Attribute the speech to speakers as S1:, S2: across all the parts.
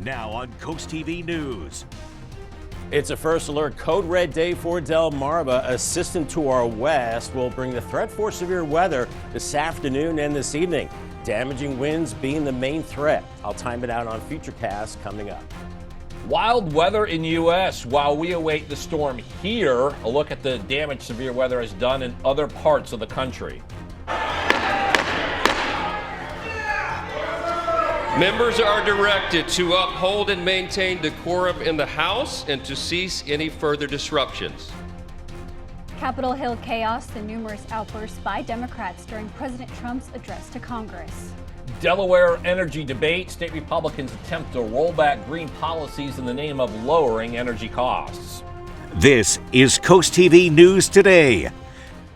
S1: Now on CoastTV News.
S2: It's a first alert code red day for Delmarva. A system to our west will bring the threat for severe weather this afternoon and this evening. Damaging winds being the main threat. I'll time it out on Futurecast coming up.
S3: Wild weather in U.S. while we await the storm here. A look at the damage severe weather has done in other parts of the country.
S4: Members are directed to uphold and maintain decorum in the House and to cease any further disruptions.
S5: Capitol Hill chaos and numerous outbursts by Democrats during President Trump's address to Congress.
S3: Delaware energy debate. State Republicans attempt to roll back green policies in the name of lowering energy costs.
S1: This is CoastTV News Today.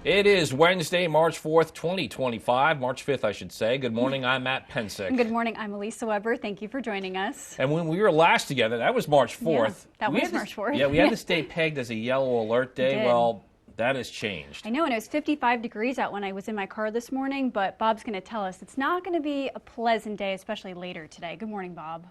S3: It is Wednesday, March 4th, 2025. March 5th, I should say. Good morning, I'm Matt Pensick.
S5: Good morning, I'm Elisa Weber. Thank you for joining us.
S3: And when we were last together, that was March 4th.
S5: Yeah, that was March 4th.
S3: Yeah, we had this day pegged as a yellow alert day. Well, that has changed.
S5: I know, and it was 55 degrees out when I was in my car this morning, but Bob's going to tell us it's not going to be a pleasant day, especially later today. Good morning, Bob.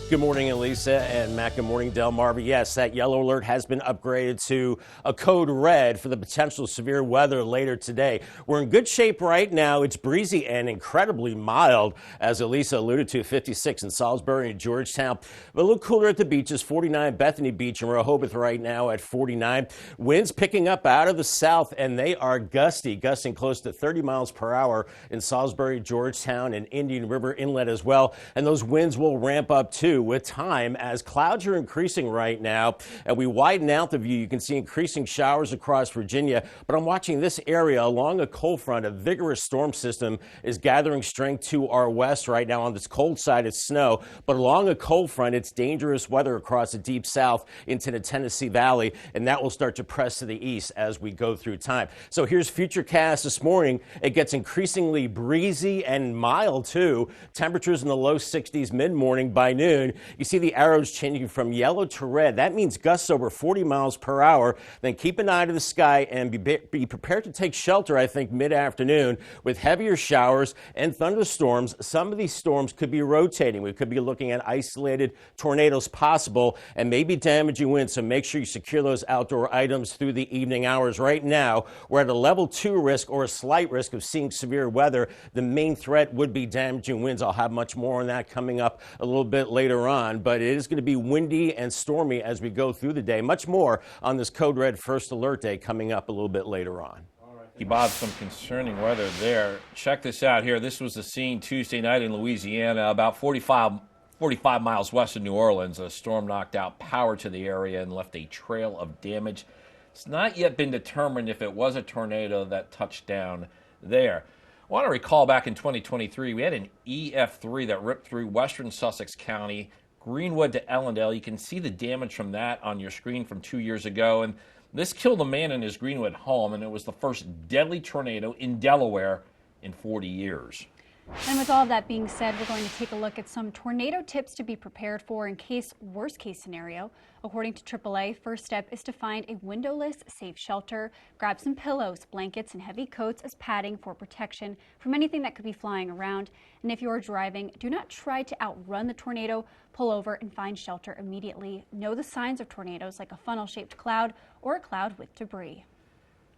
S2: Good morning, Elisa and Matt. Good morning, Delmarva. Yes, that yellow alert has been upgraded to a code red for the potential severe weather later today. We're in good shape right now. It's breezy and incredibly mild, as Elisa alluded to, 56 in Salisbury and Georgetown. But a little cooler at the beaches, 49 Bethany Beach and Rehoboth right now at 49. Winds picking up out of the south, and they are gusting close to 30 miles per hour in Salisbury, Georgetown, and Indian River Inlet as well. And those winds will ramp up too with time as clouds are increasing right now. And we widen out the view. You can see increasing showers across Virginia. But I'm watching this area along a cold front. A vigorous storm system is gathering strength to our west right now. On this cold side, it's snow. But along a cold front, it's dangerous weather across the deep south into the Tennessee Valley. And that will start to press to the east as we go through time. So here's Futurecast this morning. It gets increasingly breezy and mild too. Temperatures in the low 60s mid-morning. By noon, you see the arrows changing from yellow to red. That means gusts over 40 miles per hour. Then keep an eye to the sky and be prepared to take shelter, I think, mid-afternoon with heavier showers and thunderstorms. Some of these storms could be rotating. We could be looking at isolated tornadoes possible and maybe damaging winds. So make sure you secure those outdoor items through the evening hours. Right now, we're at a level 2 risk or a slight risk of seeing severe weather. The main threat would be damaging winds. I'll have much more on that coming up a little bit later on, but it is going to be windy and stormy as we go through the day. Much more on this code red first alert day coming up a little bit later on.
S3: Bob, some concerning weather there. Check this out here. This was the scene Tuesday night in Louisiana, about 45 miles west of New Orleans. A storm knocked out power to the area and left a trail of damage. It's not yet been determined if it was a tornado that touched down there. I want to recall back in 2023, we had an EF3 that ripped through western Sussex County, Greenwood to Ellendale. You can see the damage from that on your screen from 2 years ago. And this killed a man in his Greenwood home, and it was the first deadly tornado in Delaware in 40 years.
S5: And with all of that being said, we're going to take a look at some tornado tips to be prepared for in case worst case scenario. According to AAA, first step is to find a windowless, safe shelter. Grab some pillows, blankets, and heavy coats as padding for protection from anything that could be flying around. And if you're driving, do not try to outrun the tornado. Pull over and find shelter immediately. Know the signs of tornadoes like a funnel-shaped cloud or a cloud with debris.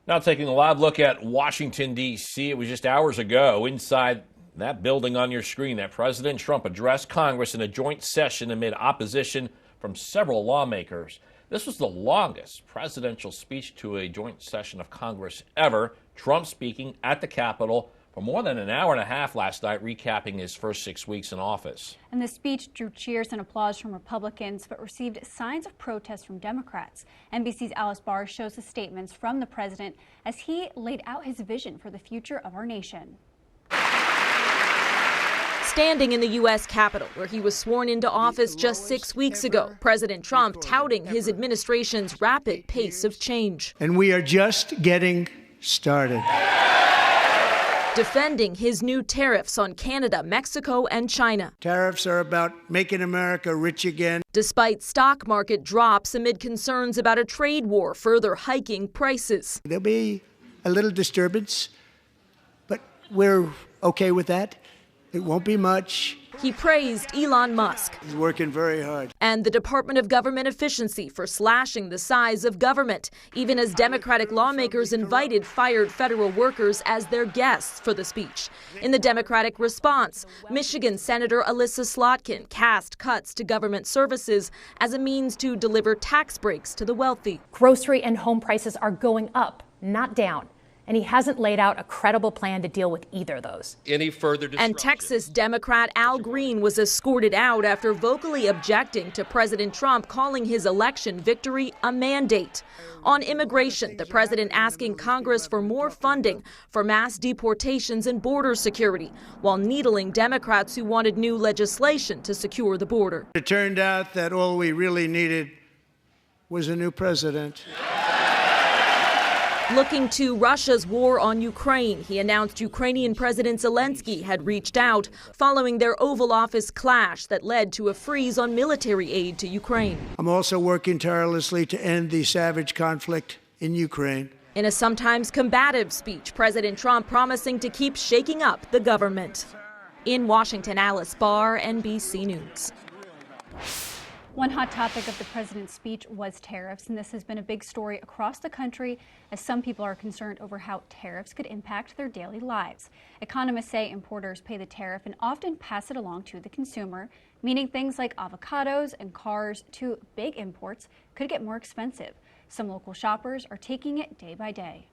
S3: Now taking a live look at Washington, D.C. It was just hours ago inside that building on your screen that President Trump addressed Congress in a joint session amid opposition from several lawmakers. This was the longest presidential speech to a joint session of Congress ever. Trump speaking at the Capitol for more than an hour and a half last night, recapping his first 6 weeks in office.
S5: And the speech drew cheers and applause from Republicans, but received signs of protest from Democrats. NBC's Alice Barr shows the statements from the president as he laid out his vision for the future of our nation.
S6: Standing in the U.S. Capitol, where he was sworn into office just 6 weeks ago, President Trump touting his administration's rapid pace of change.
S7: And we are just getting started.
S6: Defending his new tariffs on Canada, Mexico, and China.
S7: Tariffs are about making America rich again.
S6: Despite stock market drops amid concerns about a trade war further hiking prices.
S7: There'll be a little disturbance, but we're okay with that. It won't be much.
S6: He praised Elon Musk.
S7: He's working very hard.
S6: And the Department of Government Efficiency for slashing the size of government, even as Democratic lawmakers invited fired federal workers as their guests for the speech. In the Democratic response, Michigan Senator Alyssa Slotkin cast cuts to government services as a means to deliver tax breaks to the wealthy.
S8: Grocery and home prices are going up, not down. And he hasn't laid out a credible plan to deal with either of those.
S4: Any further disruption?
S6: And Texas Democrat Al Green was escorted out after vocally objecting to President Trump calling his election victory a mandate. On immigration, the president asking Congress for more funding for mass deportations and border security, while needling Democrats who wanted new legislation to secure the border.
S7: It turned out that all we really needed was a new president.
S6: Looking to Russia's war on Ukraine, he announced Ukrainian President Zelensky had reached out following their Oval Office clash that led to a freeze on military aid to Ukraine.
S7: I'm also working tirelessly to end the savage conflict in Ukraine.
S6: In a sometimes combative speech, President Trump promising to keep shaking up the government. In Washington, Alice Barr, NBC News.
S5: One hot topic of the president's speech was tariffs, and this has been a big story across the country as some people are concerned over how tariffs could impact their daily lives. Economists say importers pay the tariff and often pass it along to the consumer, meaning things like avocados and cars to big imports could get more expensive. Some local shoppers are taking it day by day.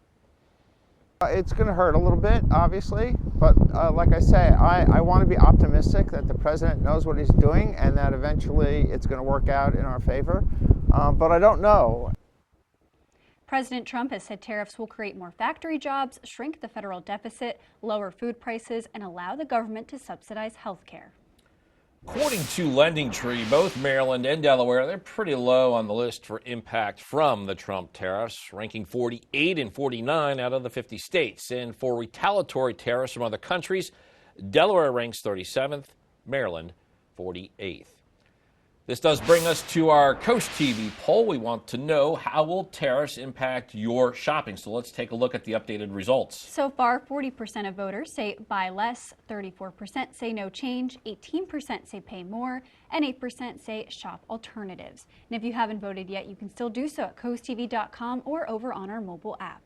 S9: It's going to hurt a little bit, obviously, but like I say, I want to be optimistic that the president knows what he's doing and that eventually it's going to work out in our favor, but I don't know.
S5: President Trump has said tariffs will create more factory jobs, shrink the federal deficit, lower food prices, and allow the government to subsidize health care.
S3: According to LendingTree, both Maryland and Delaware, they're pretty low on the list for impact from the Trump tariffs, ranking 48 and 49 out of the 50 states. And for retaliatory tariffs from other countries, Delaware ranks 37th, Maryland 48th. This does bring us to our CoastTV poll. We want to know, how will tariffs impact your shopping? So let's take a look at the updated results.
S5: So far, 40% of voters say buy less, 34% say no change, 18% say pay more, and 8% say shop alternatives. And if you haven't voted yet, you can still do so at coasttv.com or over on our mobile app.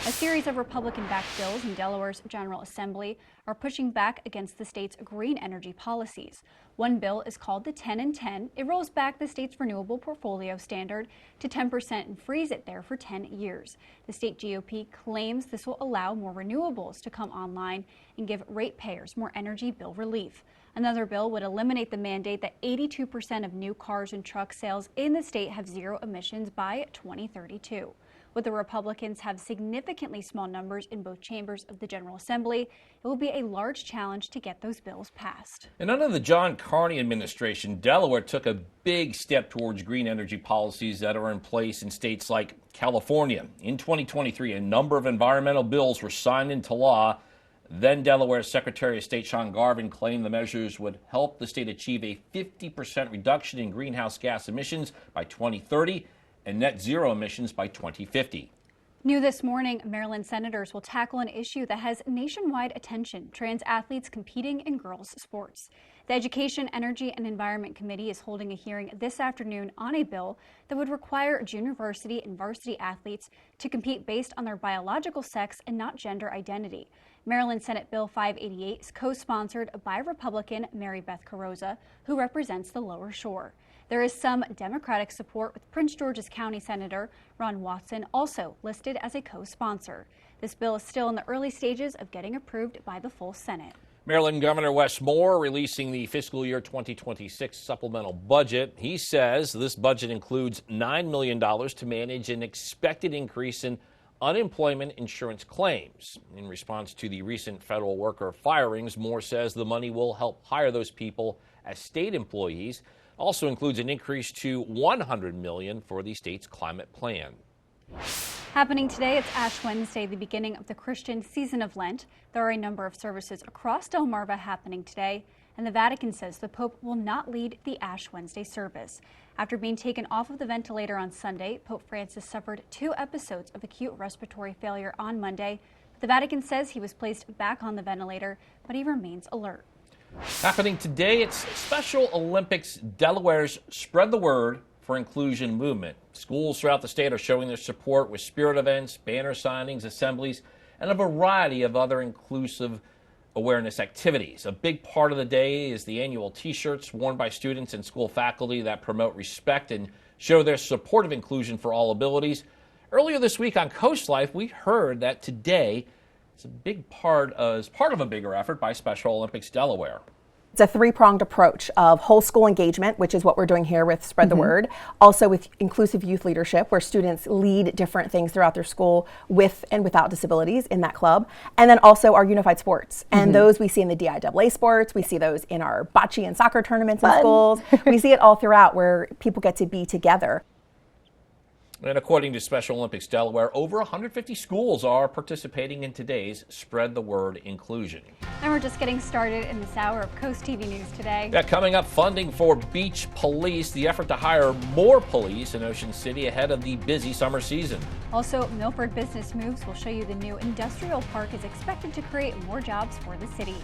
S5: A series of Republican-backed bills in Delaware's General Assembly are pushing back against the state's green energy policies. One bill is called the 10 and 10. It rolls back the state's renewable portfolio standard to 10% and frees it there for 10 years. The state GOP claims this will allow more renewables to come online and give ratepayers more energy bill relief. Another bill would eliminate the mandate that 82% of new cars and truck sales in the state have zero emissions by 2032. With the Republicans have significantly small numbers in both chambers of the General Assembly, it will be a large challenge to get those bills passed.
S3: And under the John Carney administration, Delaware took a big step towards green energy policies that are in place in states like California. In 2023, a number of environmental bills were signed into law. Then Delaware's Secretary of State Sean Garvin claimed the measures would help the state achieve a 50% reduction in greenhouse gas emissions by 2030 and net zero emissions by 2050.
S5: New this morning, Maryland senators will tackle an issue that has nationwide attention: trans athletes competing in girls' sports. The Education, Energy, and Environment Committee is holding a hearing this afternoon on a bill that would require junior varsity and varsity athletes to compete based on their biological sex and not gender identity. Maryland Senate Bill 588 is co-sponsored by Republican Mary Beth Carrozza, who represents the Lower Shore. There is some Democratic support, with Prince George's County Senator Ron Watson also listed as a co-sponsor. This bill is still in the early stages of getting approved by the full Senate.
S3: Maryland Governor Wes Moore releasing the fiscal year 2026 supplemental budget. He says this budget includes $9 million to manage an expected increase in unemployment insurance claims. In response to the recent federal worker firings, Moore says the money will help hire those people as state employees. Also includes an increase to $100 million for the state's climate plan.
S5: Happening today, it's Ash Wednesday, the beginning of the Christian season of Lent. There are a number of services across Delmarva happening today, and the Vatican says the Pope will not lead the Ash Wednesday service. After being taken off of the ventilator on Sunday, Pope Francis suffered 2 episodes of acute respiratory failure on Monday. The Vatican says he was placed back on the ventilator, but he remains alert.
S3: Happening today, it's Special Olympics Delaware's Spread the Word for Inclusion movement. Schools throughout the state are showing their support with spirit events, banner signings, assemblies, and a variety of other inclusive awareness activities. A big part of the day is the annual T-shirts worn by students and school faculty that promote respect and show their support of inclusion for all abilities. Earlier this week on Coast Life, we heard that today is part of a bigger effort by Special Olympics Delaware.
S10: It's a three-pronged approach of whole school engagement, which is what we're doing here with Spread the Word. Also with inclusive youth leadership, where students lead different things throughout their school with and without disabilities in that club. And then also our unified sports. And those we see in the DIAA sports. We see those in our bocce and soccer tournaments in schools. We see it all throughout where people get to be together.
S3: And according to Special Olympics Delaware, over 150 schools are participating in today's Spread the Word inclusion.
S5: And we're just getting started in this hour of Coast TV News today.
S3: Yeah, coming up, funding for beach police, the effort to hire more police in Ocean City ahead of the busy summer season.
S5: Also, Milford Business Moves will show you the new industrial park is expected to create more jobs for the city.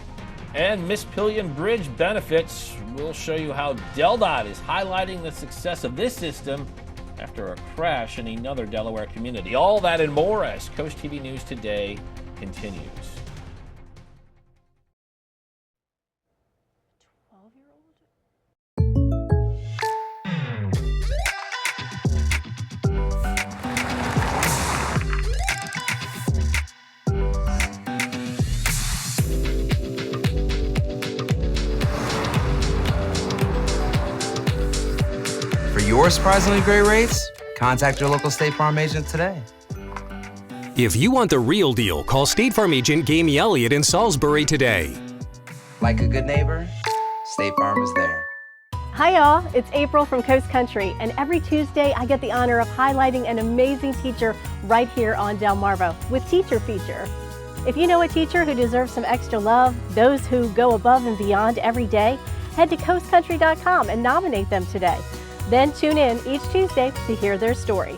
S3: And Miss Pillion Bridge benefits. We'll show you how DelDOT is highlighting the success of this system after a crash in another Delaware community. All that and more as Coast TV News Today continues.
S11: For your surprisingly great rates, contact your local State Farm agent today.
S12: If you want the real deal, call State Farm agent Gamey Elliott in Salisbury today.
S11: Like a good neighbor, State Farm is there.
S13: Hi y'all, it's April from Coast Country, and every Tuesday I get the honor of highlighting an amazing teacher right here on Delmarva with Teacher Feature. If you know a teacher who deserves some extra love, those who go above and beyond every day, head to coastcountry.com and nominate them today. Then tune in each Tuesday to hear their story.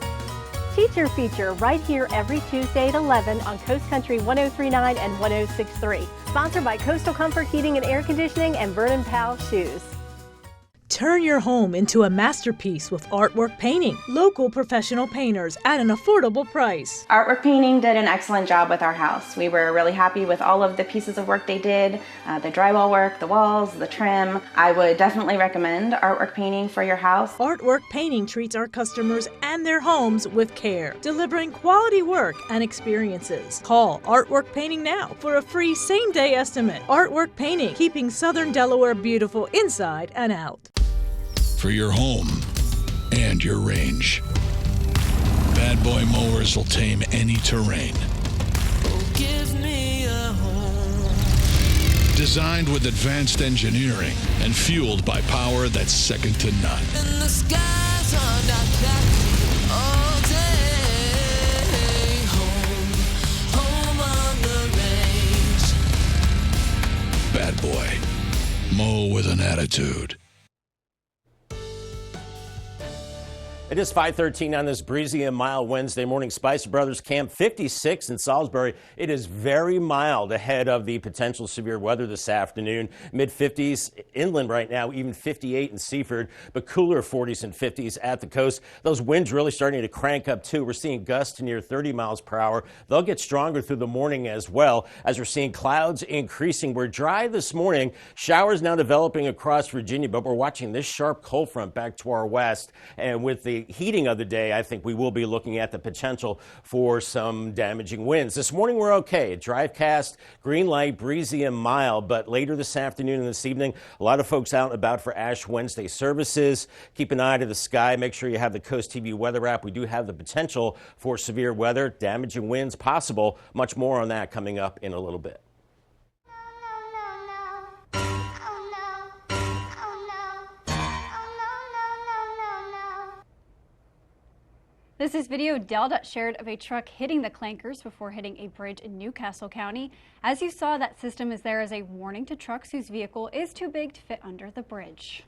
S13: Teacher Feature right here every Tuesday at 11 on Coast Country 103.9 and 106.3. Sponsored by Coastal Comfort Heating and Air Conditioning and Vernon Powell Shoes.
S14: Turn your home into a masterpiece with Artwork Painting. Local professional painters at an affordable price.
S15: Artwork Painting did an excellent job with our house. We were really happy with all of the pieces of work they did, the drywall work, the walls, the trim. I would definitely recommend Artwork Painting for your house.
S14: Artwork Painting treats our customers and their homes with care, delivering quality work and experiences. Call Artwork Painting now for a free same-day estimate. Artwork Painting, keeping Southern Delaware beautiful inside and out.
S16: For your home and your range, Bad Boy mowers will tame any terrain.
S17: Give me a home.
S16: Designed with advanced engineering and fueled by power that's second to none.
S17: And the skies are not black all day. Home on the range.
S16: Bad Boy, mow with an attitude.
S2: It is 5:13 on this breezy and mild Wednesday morning. Spicer Brothers Camp 56 in Salisbury. It is very mild ahead of the potential severe weather this afternoon. Mid-50s inland right now, even 58 in Seaford, but cooler 40s and 50s at the coast. Those winds really starting to crank up too. We're seeing gusts to near 30 miles per hour. They'll get stronger through the morning as well as we're seeing clouds increasing. We're dry this morning. Showers now developing across Virginia, but we're watching this sharp cold front back to our west. And with the heating of the day, I think we will be looking at the potential for some damaging winds. This morning we're okay. Drive cast, green light, breezy and mild, but later this afternoon and this evening, a lot of folks out and about for Ash Wednesday services. Keep an eye to the sky. Make sure you have the Coast TV weather app. We do have the potential for severe weather, damaging winds possible. Much more on that coming up in a little bit.
S5: This is video DelDOT shared of a truck hitting the clankers before hitting a bridge in Newcastle County. As you saw, that system is there as a warning to trucks whose vehicle is too big to fit under the bridge.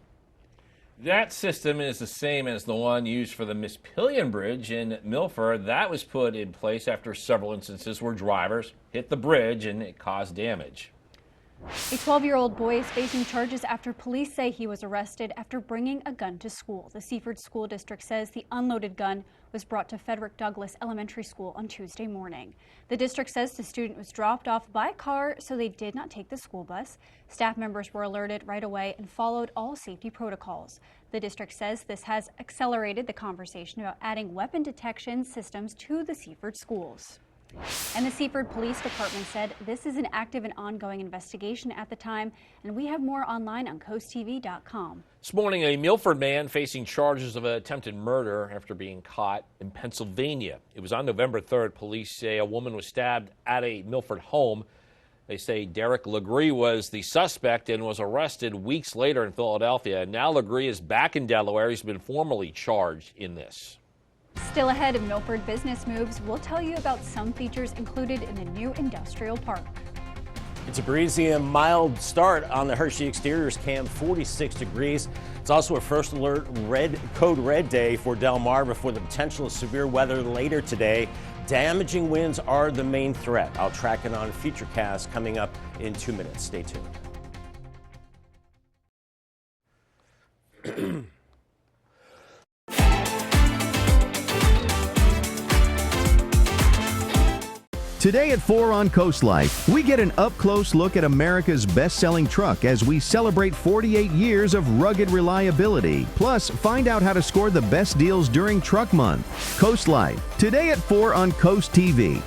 S3: That system is the same as the one used for the Miss Pillion Bridge in Milford. That was put in place after several instances where drivers hit the bridge and it caused damage.
S5: A 12-year-old boy is facing charges after police say he was arrested after bringing a gun to school. The Seaford School District says the unloaded gun was brought to Frederick Douglass Elementary School on Tuesday morning. The district says the student was dropped off by car, so they did not take the school bus. Staff members were alerted right away and followed all safety protocols. The district says this has accelerated the conversation about adding weapon detection systems to the Seaford schools. And the Seaford Police Department said this is an active and ongoing investigation at the time, and we have more online on CoastTV.com.
S3: This morning, a Milford man facing charges of attempted murder after being caught in Pennsylvania. It was on November 3rd. Police say a woman was stabbed at a Milford home. They say Derek Legree was the suspect and was arrested weeks later in Philadelphia. And now Legree is back in Delaware. He's been formally charged in this.
S5: Still ahead of Milford business moves, we'll tell you about some features included in the new industrial park.
S2: It's a breezy and mild start on the Hershey Exteriors Cam, 46 degrees. It's also a first alert code red day for Delmarva for the potential of severe weather later today. Damaging winds are the main threat. I'll track it on Futurecast coming up in 2 minutes. Stay tuned.
S18: Today at 4 on Coast Life, we get an up-close look at America's best-selling truck as we celebrate 48 years of rugged reliability. Plus, find out how to score the best deals during Truck Month. Coast Life, today at 4 on Coast TV.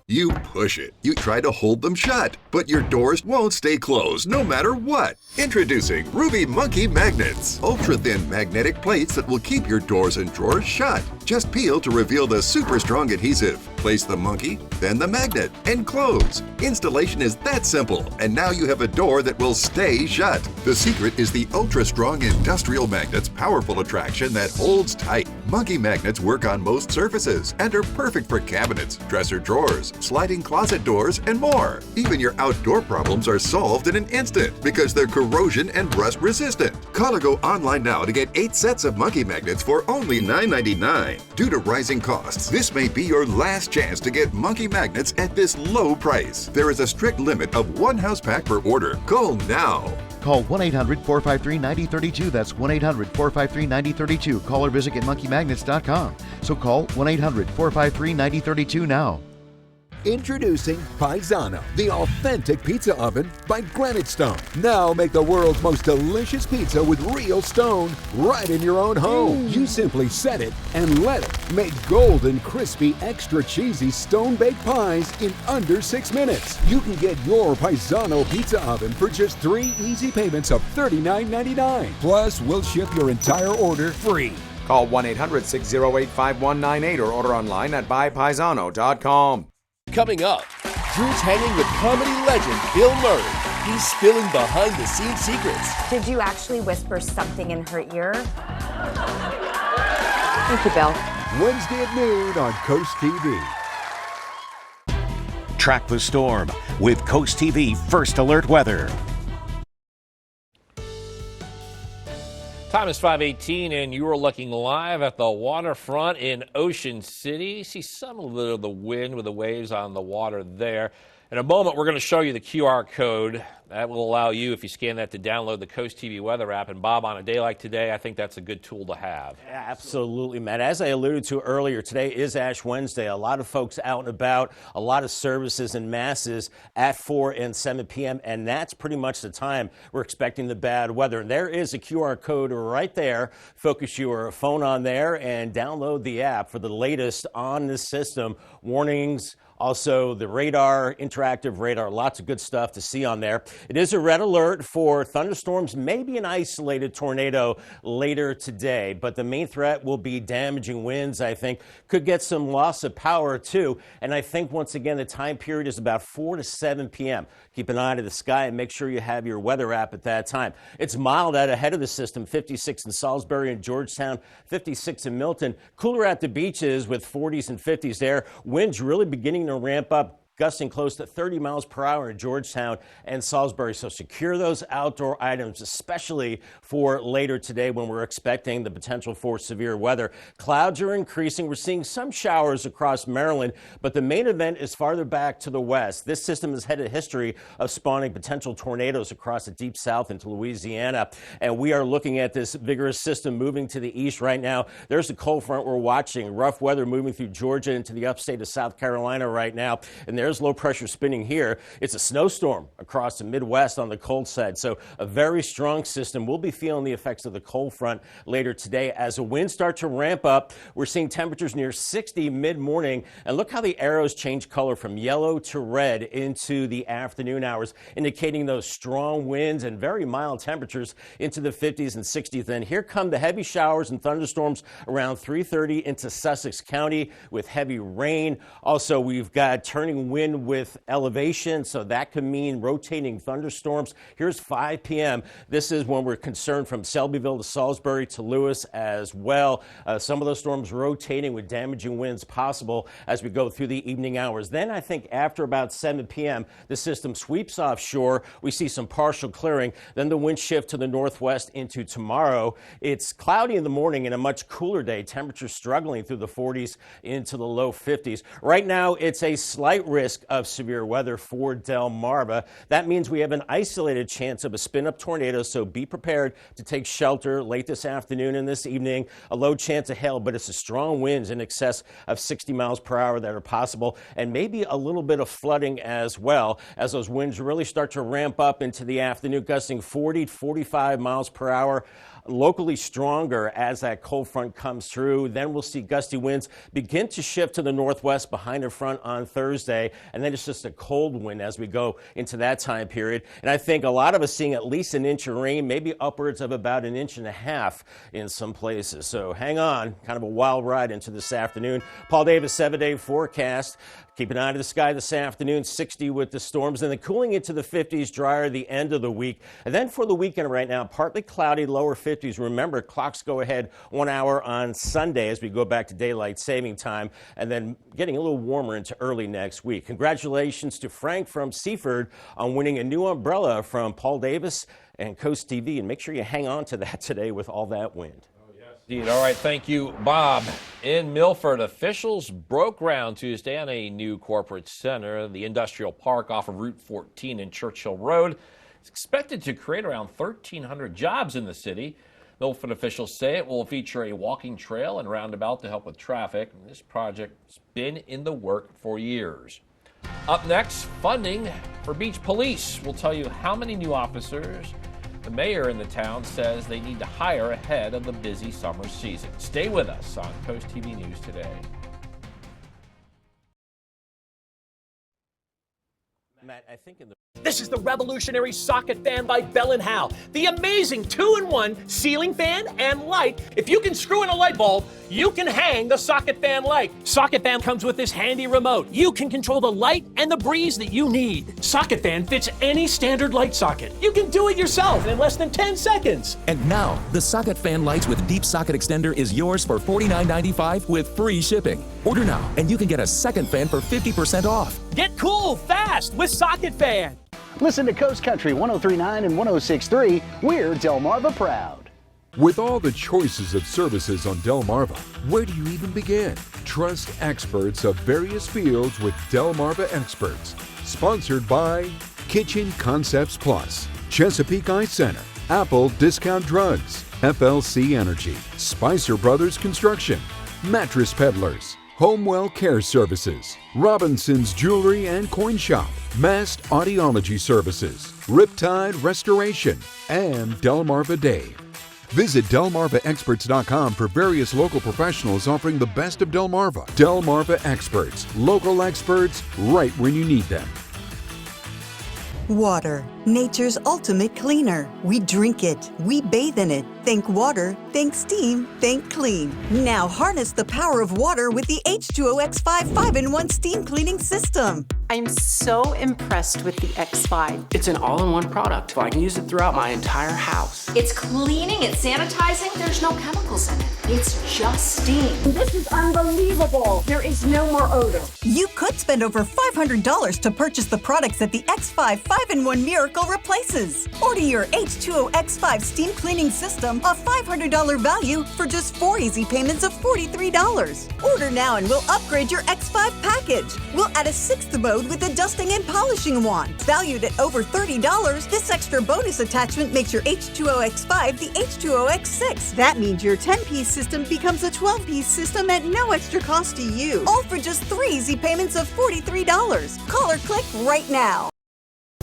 S19: You push it. You try to hold them shut, but your doors won't stay closed no matter what. Introducing Ruby Monkey Magnets. Ultra-thin magnetic plates that will keep your doors and drawers shut. Just peel to reveal the super strong adhesive. Place the monkey, then the magnet, and close. Installation is that simple, and now you have a door that will stay shut. The secret is the ultra-strong industrial magnet's powerful attraction that holds tight. Monkey magnets work on most surfaces and are perfect for cabinets, dresser drawers, sliding closet doors, and more. Even your outdoor problems are solved in an instant because they're corrosion and rust resistant. Call or go online now to get 8 sets of monkey magnets for only $9.99. Due to rising costs, this may be your last chance to get monkey magnets at this low price. There is a strict limit of 1 house pack per order. Call now.
S20: Call 1-800-453-9032. That's 1-800-453-9032. Call or visit getmonkeymagnets.com. So call 1-800-453-9032 now.
S21: Introducing Paisano, the authentic pizza oven by Granite Stone. Now make the world's most delicious pizza with real stone right in your own home. You simply set it and let it make golden, crispy, extra cheesy stone-baked pies in under 6 minutes. You can get your Paisano pizza oven for just 3 easy payments of $39.99. Plus, we'll ship your entire order free.
S11: Call 1-800-608-5198 or order online at buypaisano.com.
S22: Coming up, Drew's hanging with comedy legend Bill Murray. He's spilling behind-the-scenes secrets.
S23: Did you actually whisper something in her ear? Thank you, Bill.
S21: Wednesday at noon on Coast TV.
S1: Track the storm with Coast TV First Alert Weather.
S3: Time is 5:18, and you are looking live at the waterfront in Ocean City. You see some of the wind with the waves on the water there. In a moment, we're going to show you the QR code. That will allow you, if you scan that, to download the Coast TV weather app. And Bob, on a day like today, I think that's a good tool to have.
S2: Yeah, absolutely, Matt. As I alluded to earlier, today is Ash Wednesday. A lot of folks out and about, a lot of services and masses at 4 and 7 p.m., and that's pretty much the time we're expecting the bad weather. And there is a QR code right there. Focus your phone on there and download the app for the latest on this system. Warnings, also the radar, interactive radar, lots of good stuff to see on there. It is a red alert for thunderstorms, maybe an isolated tornado later today, but the main threat will be damaging winds, I think. Could get some loss of power too, and I think once again the time period is about 4 to 7 p.m. Keep an eye to the sky and make sure you have your weather app at that time. It's mild out ahead of the system, 56 in Salisbury and Georgetown, 56 in Milton. Cooler at the beaches with 40s and 50s there. Winds really beginning to ramp up. gusting close to 30 miles per hour in Georgetown and Salisbury. So secure those outdoor items, especially for later today when we're expecting the potential for severe weather. Clouds are increasing. We're seeing some showers across Maryland, but the main event is farther back to the west. This system has had a history of spawning potential tornadoes across the deep south into Louisiana, and we are looking at this vigorous system moving to the east right now. There's the cold front we're watching. Rough weather moving through Georgia into the upstate of South Carolina right now, and there's low pressure spinning here. It's a snowstorm across the Midwest on the cold side, so a very strong system. We'll be feeling the effects of the cold front later today as the winds start to ramp up. We're seeing temperatures near 60 mid-morning, and look how the arrows change color from yellow to red into the afternoon hours, indicating those strong winds and very mild temperatures into the 50s and 60s. Then here come the heavy showers and thunderstorms around 3:30 into Sussex County with heavy rain. Also, we've got turning wind with elevation, so that could mean rotating thunderstorms. Here's 5 p.m. This is when we're concerned from Selbyville to Salisbury to Lewis as well. Some of those storms rotating with damaging winds possible as we go through the evening hours. Then I think after about 7 p.m., the system sweeps offshore. We see some partial clearing. Then the wind shift to the northwest into tomorrow. It's cloudy in the morning and a much cooler day. Temperatures struggling through the 40s into the low 50s. Right now, it's a slight risk of severe weather for Delmarva. That means we have an isolated chance of a spin-up tornado, so be prepared to take shelter late this afternoon and this evening. A low chance of hail, but it's a strong winds in excess of 60 miles per hour that are possible, and maybe a little bit of flooding as well as those winds really start to ramp up into the afternoon, gusting 40 to 45 miles per hour. Locally stronger as that cold front comes through. Then we'll see gusty winds begin to shift to the northwest behind the front on Thursday, and then it's just a cold wind as we go into that time period. And I think a lot of us seeing at least an inch of rain, maybe upwards of about an inch and a half in some places. So hang on, kind of a wild ride into this afternoon. Paul Davis 7-day forecast. Keep an eye to the sky this afternoon, 60 with the storms, and then cooling into the 50s, drier the end of the week. And then for the weekend right now, partly cloudy, lower 50s. Remember, clocks go ahead 1 hour on Sunday as we go back to daylight saving time, and then getting a little warmer into early next week. Congratulations to Frank from Seaford on winning a new umbrella from Paul Davis and Coast TV, and make sure you hang on to that today with all that wind.
S3: Indeed. All right, thank you, Bob. In Milford, officials broke ground Tuesday on a new corporate center, the industrial park off of Route 14 and Churchill Road. It's expected to create around 1,300 jobs in the city. Milford officials say it will feature a walking trail and roundabout to help with traffic. This project's been in the work for years. Up next, funding for beach police. We'll tell you how many new officers the mayor in the town says they need to hire ahead of the busy summer season. Stay with us on Coast TV News Today.
S2: Matt, I think in the
S4: This is the revolutionary socket fan by Bell & Howell. The amazing 2-in-1 ceiling fan and light. If you can screw in a light bulb, you can hang the socket fan light. Socket fan comes with this handy remote. You can control the light and the breeze that you need. Socket fan fits any standard light socket. You can do it yourself in less than 10 seconds.
S7: And now, the socket fan lights with deep socket extender is yours for $49.95 with free shipping. Order now, and you can get a second fan for 50% off.
S4: Get cool fast with Socket Fan.
S8: Listen to Coast Country 103.9 and 106.3. We're Delmarva proud.
S21: With all the choices of services on Delmarva, where do you even begin? Trust experts of various fields with Delmarva Experts. Sponsored by Kitchen Concepts Plus, Chesapeake Eye Center, Apple Discount Drugs, FLC Energy, Spicer Brothers Construction, Mattress Peddlers, Homewell Care Services, Robinson's Jewelry and Coin Shop, Mast Audiology Services, Riptide Restoration, and Delmarva Dave. Visit DelmarvaExperts.com for various local professionals offering the best of Delmarva. Delmarva Experts, local experts right when you need them.
S24: Water,
S6: nature's ultimate cleaner. We drink it, we bathe in it. Think water, think steam, think clean. Now harness the power of water with the H2O X5 5-in-1 steam cleaning system.
S9: I'm so impressed with the X5.
S10: It's an all-in-one product. I can use it throughout my entire house.
S24: It's cleaning, it's sanitizing, there's no chemicals in it. It's just steam.
S6: This is unbelievable. There is no more odor. You could spend over $500 to purchase the products that the X5 5-in-1 Miracle replaces. Order your H2O X5 steam cleaning system, a $500 value, for just 4 easy payments of $43. Order now and we'll upgrade your X5 package. We'll add a 6th mode with a dusting and polishing wand. Valued at over $30, this extra bonus attachment makes your H2O X5 the H2O X6. That means your 10-piece system becomes a 12-piece system at no extra cost to you. All for just 3 easy payments of $43. Call or click right now.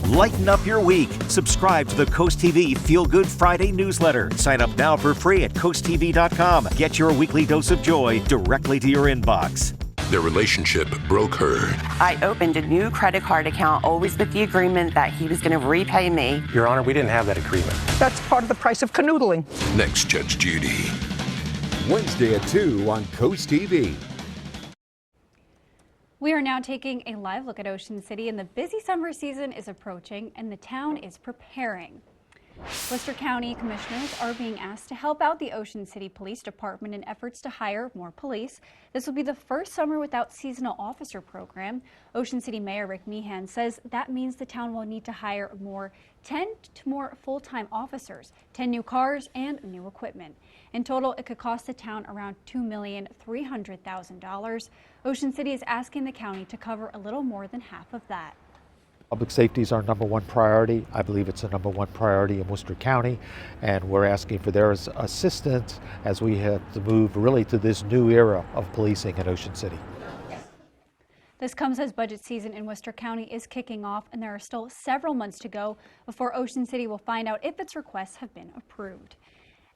S1: Lighten up your week. Subscribe to the Coast TV Feel Good Friday newsletter. Sign up now for free at coasttv.com. Get your weekly dose of joy directly to your inbox.
S25: Their relationship broke her.
S26: I opened a new credit card account, always with the agreement that he was going to repay me.
S27: Your Honor, we didn't have that agreement.
S28: That's part of the price of canoodling.
S25: Next, Judge Judy.
S21: Wednesday at 2 on Coast TV.
S5: We are now taking a live look at Ocean City, and the busy summer season is approaching and the town is preparing. Worcester County commissioners are being asked to help out the Ocean City Police Department in efforts to hire more police. This will be the first summer without seasonal officer program. Ocean City Mayor Rick Meehan says that means the town will need to hire 10 more full-time officers, 10 new cars, and new equipment. In total, it could cost the town around $2,300,000. Ocean City is asking the county to cover a little more than half of that.
S29: Public safety is our #1 priority. I believe it's a #1 priority in Worcester County, and we're asking for their assistance as we have to move really to this new era of policing in Ocean City.
S5: This comes as budget season in Worcester County is kicking off, and there are still several months to go before Ocean City will find out if its requests have been approved.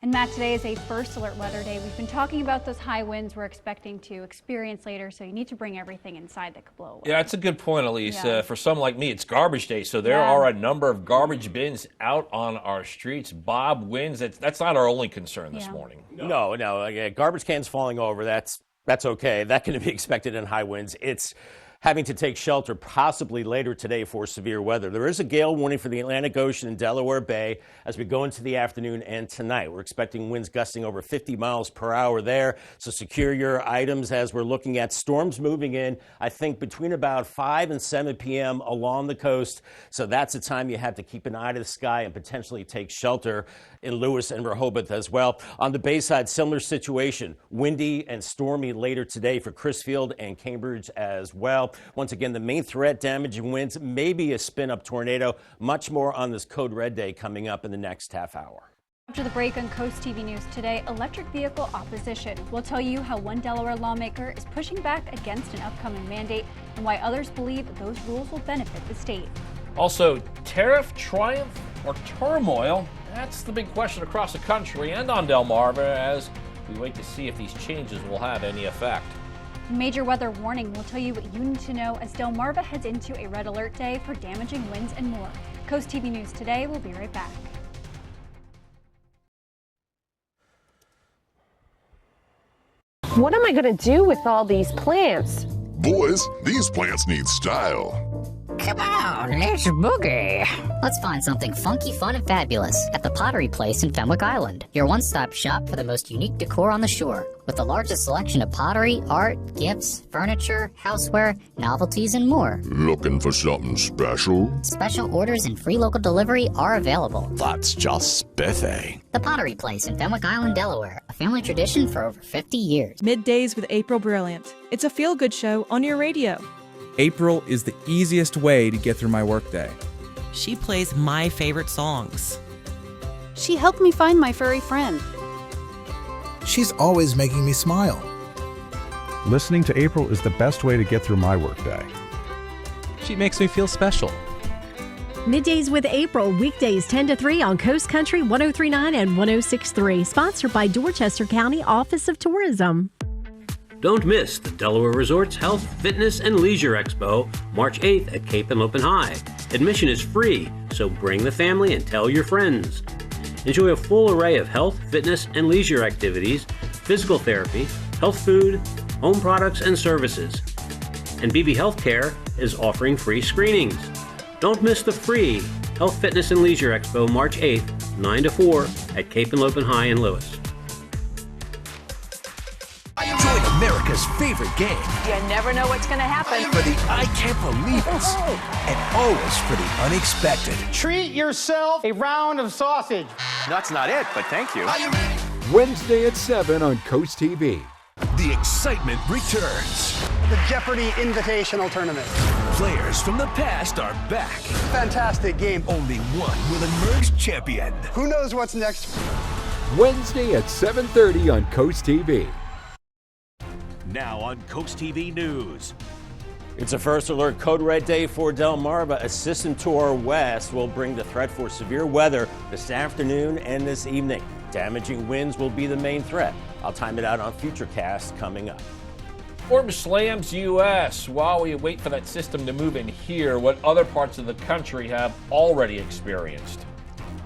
S5: And Matt, today is a first alert weather day. We've been talking about those high winds we're expecting to experience later, so you need to bring everything inside that could blow away.
S3: Yeah, that's a good point, Elise.
S5: Yeah.
S3: For some like me, it's garbage day, so there are a number of garbage bins out on our streets. Bob, winds, that's not our only concern this morning.
S2: No, garbage cans falling over, that's okay. That can be expected in high winds. It's having to take shelter possibly later today for severe weather. There is a gale warning for the Atlantic Ocean and Delaware Bay as we go into the afternoon and tonight. We're expecting winds gusting over 50 miles per hour there, so secure your items as we're looking at storms moving in, I think, between about 5 and 7 p.m. along the coast. So that's the time you have to keep an eye to the sky and potentially take shelter in Lewis and Rehoboth as well. On the Bayside, similar situation, windy and stormy later today for Crisfield and Cambridge as well. Once again, the main threat, damaging winds, maybe a spin-up tornado. Much more on this Code Red Day coming up in the next half hour.
S5: After the break on Coast TV News today, electric vehicle opposition. We'll tell you how one Delaware lawmaker is pushing back against an upcoming mandate and why others believe those rules will benefit the state.
S3: Also, tariff triumph or turmoil? That's the big question across the country and on Delmarva as we wait to see if these changes will have any effect.
S5: Major weather warning will tell you what you need to know as Delmarva heads into a red alert day for damaging winds and more. Coast TV News today. We'll be right back.
S30: What am I going to do with all these plants?
S31: Boys, these plants need style.
S32: Come on, let's boogie. Let's find something funky, fun, and fabulous at the Pottery Place in Fenwick Island. Your one-stop shop for the most unique decor on the shore. With the largest selection of pottery, art, gifts, furniture, houseware, novelties, and more.
S31: Looking for something special?
S32: Special orders and free local delivery are available.
S31: That's just spiffy.
S32: The Pottery Place in Fenwick Island, Delaware. A family tradition for over 50 years.
S33: Middays with April Brilliant. It's a feel-good show on your radio.
S34: April is the easiest way to get through my workday.
S35: She plays my favorite songs.
S36: She helped me find my furry friend.
S37: She's always making me smile.
S38: Listening to April is the best way to get through my workday.
S35: She makes me feel special.
S13: Middays with April, weekdays 10 to 3 on Coast Country 103.9 and 106.3. Sponsored by Dorchester County Office of Tourism.
S39: Don't miss the Delaware Resorts Health, Fitness, and Leisure Expo, March 8th at Cape and Lopin High. Admission is free. so bring the family and tell your friends. Enjoy a full array of health, fitness, and leisure activities, physical therapy, health food, home products, and services. And BB Healthcare is offering free screenings. Don't miss the free Health, Fitness, and Leisure Expo March 8th, 9 to 4 at Cape and Lopin High in Lewis.
S4: Join America's favorite game.
S30: You never know what's going to happen.
S4: For the I can't believe it. And always for the unexpected.
S6: Treat yourself a round of sausage.
S7: That's not it, but thank you.
S21: Wednesday at 7 on Coast TV.
S4: The excitement returns.
S6: The Jeopardy Invitational Tournament.
S4: Players from the past are back.
S6: Fantastic game.
S4: Only one will emerge champion.
S6: Who knows what's next?
S21: Wednesday at 7:30 on Coast TV.
S1: Now on Coast TV News.
S2: It's a first alert code red day for Delmarva. A system to our west will bring the threat for severe weather this afternoon and this evening. Damaging winds will be the main threat. I'll time it out on Futurecast coming up.
S3: Forbes slams U.S. While we wait for that system to move in here, what other parts of the country have already experienced?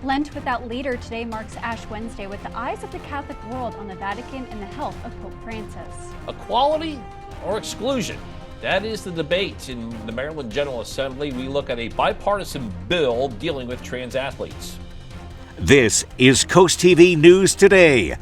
S5: Lent without leader today marks Ash Wednesday with the eyes of the Catholic world on the Vatican and the health of Pope Francis.
S3: Equality or exclusion? That is the debate. In the Maryland General Assembly, we look at a bipartisan bill dealing with trans athletes.
S1: This is Coast TV News Today.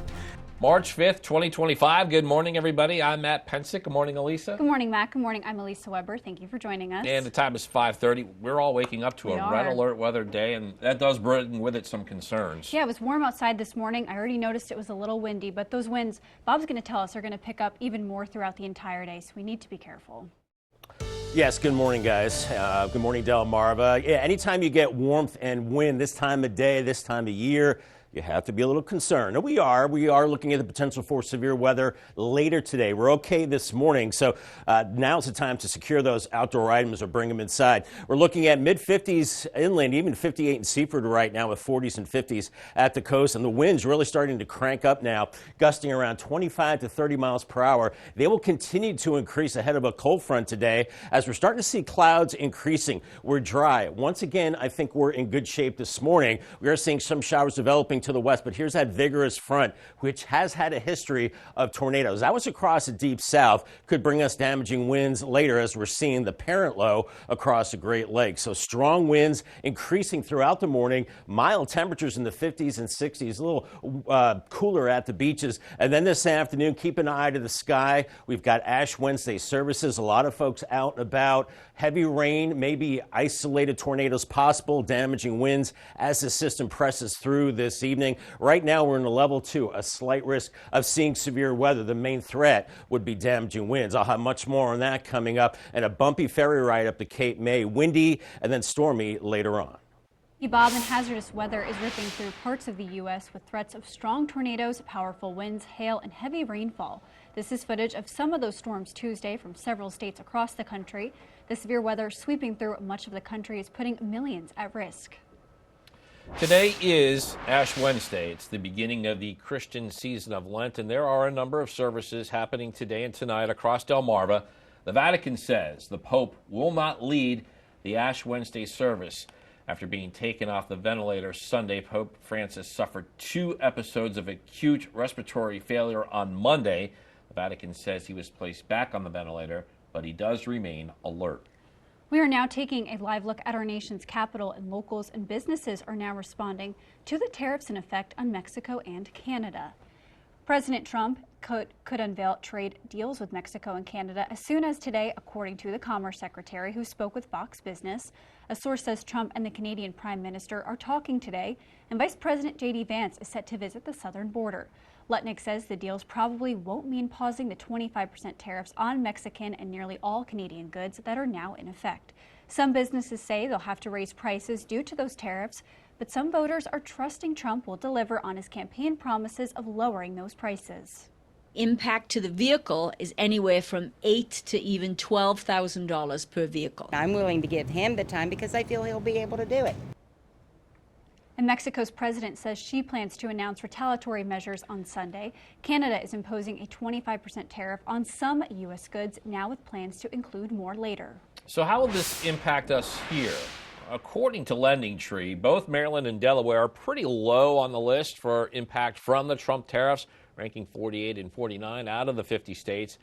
S3: March 5th, 2025. Good morning, everybody. I'm Matt Pensick. Good morning, Elisa.
S5: Good morning, Matt. Good morning. I'm Elisa Weber. Thank you for joining us.
S3: And the time is 5:30. We're all waking up to a red alert weather day, and that does bring with it some concerns.
S5: Yeah, it was warm outside this morning. I already noticed it was a little windy, but those winds, Bob's going to tell us, are going to pick up even more throughout the entire day, so we need to be careful.
S2: Yes, good morning, guys. Good morning, Delmarva. Yeah, anytime you get warmth and wind this time of day, this time of year, you have to be a little concerned. And we are looking at the potential for severe weather later today. We're okay this morning, so now's the time to secure those outdoor items or bring them inside. We're looking at mid-50s inland, even 58 in Seaford right now with 40s and 50s at the coast. And the winds really starting to crank up now, gusting around 25 to 30 miles per hour. They will continue to increase ahead of a cold front today as we're starting to see clouds increasing. We're dry. Once again, I think we're in good shape this morning. We are seeing some showers developing to the west, but here's that vigorous front, which has had a history of tornadoes. That was across the deep south, could bring us damaging winds later as we're seeing the parent low across the Great Lakes. So strong winds increasing throughout the morning, mild temperatures in the 50s and 60s, a little cooler at the beaches. And then this afternoon, keep an eye to the sky. We've got Ash Wednesday services, a lot of folks out and about. Heavy rain, maybe isolated tornadoes possible, damaging winds as the system presses through this evening. Right now, we're in a level 2, a slight risk of seeing severe weather. The main threat would be damaging winds. I'll have much more on that coming up, and a bumpy ferry ride up to Cape May, windy and then stormy later on.
S5: Bob, and hazardous weather is ripping through parts of the U.S. with threats of strong tornadoes, powerful winds, hail, and heavy rainfall. This is footage of some of those storms Tuesday from several states across the country. The severe weather sweeping through much of the country is putting millions at risk.
S3: Today is Ash Wednesday. It's the beginning of the Christian season of Lent, and there are a number of services happening today and tonight across Delmarva. The Vatican says the Pope will not lead the Ash Wednesday service. After being taken off the ventilator Sunday, Pope Francis suffered 2 episodes of acute respiratory failure on Monday. The Vatican says he was placed back on the ventilator, but he does remain alert.
S5: We are now taking a live look at our nation's capital, and locals and businesses are now responding to the tariffs in effect on Mexico and Canada. President Trump could unveil trade deals with Mexico and Canada as soon as today, according to the Commerce Secretary, who spoke with Fox Business. A source says Trump and the Canadian Prime Minister are talking today, and Vice President J.D. Vance is set to visit the southern border. Lutnick says the deals probably won't mean pausing the 25% tariffs on Mexican and nearly all Canadian goods that are now in effect. Some businesses say they'll have to raise prices due to those tariffs, but some voters are trusting Trump will deliver on his campaign promises of lowering those prices.
S8: Impact to the vehicle is anywhere from $8,000 to even $12,000 per vehicle.
S9: I'm willing to give him the time because I feel he'll be able to do it.
S5: And Mexico's president says she plans to announce retaliatory measures on Sunday. Canada is imposing a 25% tariff on some U.S. goods, now with plans to include more later.
S3: So how will this impact us here? According to LendingTree, both Maryland and Delaware are pretty low on the list for impact from the Trump tariffs, ranking 48 and 49 out of the 50 states.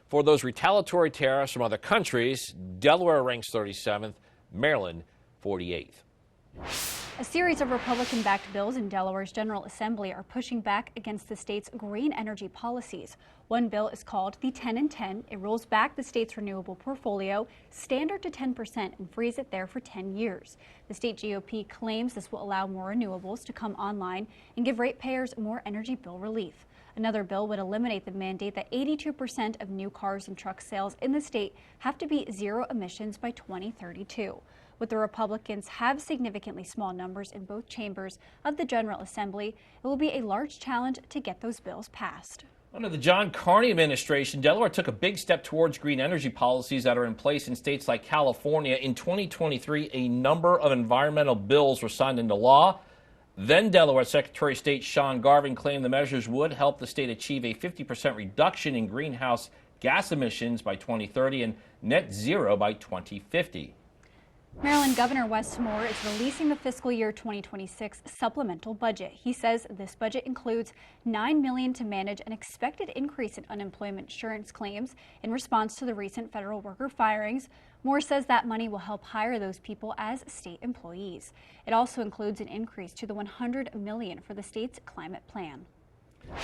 S3: For those retaliatory tariffs from other countries, Delaware ranks 37th, Maryland 48th.
S5: A series of Republican-backed bills in Delaware's General Assembly are pushing back against the state's green energy policies. One bill is called the 10 and 10. It rolls back the state's renewable portfolio standard to 10% and frees it there for 10 years. The state GOP claims this will allow more renewables to come online and give ratepayers more energy bill relief. Another bill would eliminate the mandate that 82% of new cars and truck sales in the state have to be zero emissions by 2032. With the Republicans have significantly small numbers in both chambers of the General Assembly, it will be a large challenge to get those bills passed.
S3: Under the John Carney administration, Delaware took a big step towards green energy policies that are in place in states like California. In 2023, a number of environmental bills were signed into law. Then Delaware Secretary of State Sean Garvin claimed the measures would help the state achieve a 50% reduction in greenhouse gas emissions by 2030 and net zero by 2050.
S5: Maryland Governor Wes Moore is releasing the fiscal year 2026 supplemental budget. He says this budget includes $9 million to manage an expected increase in unemployment insurance claims in response to the recent federal worker firings. Moore says that money will help hire those people as state employees. It also includes an increase to the $100 million for the state's climate plan.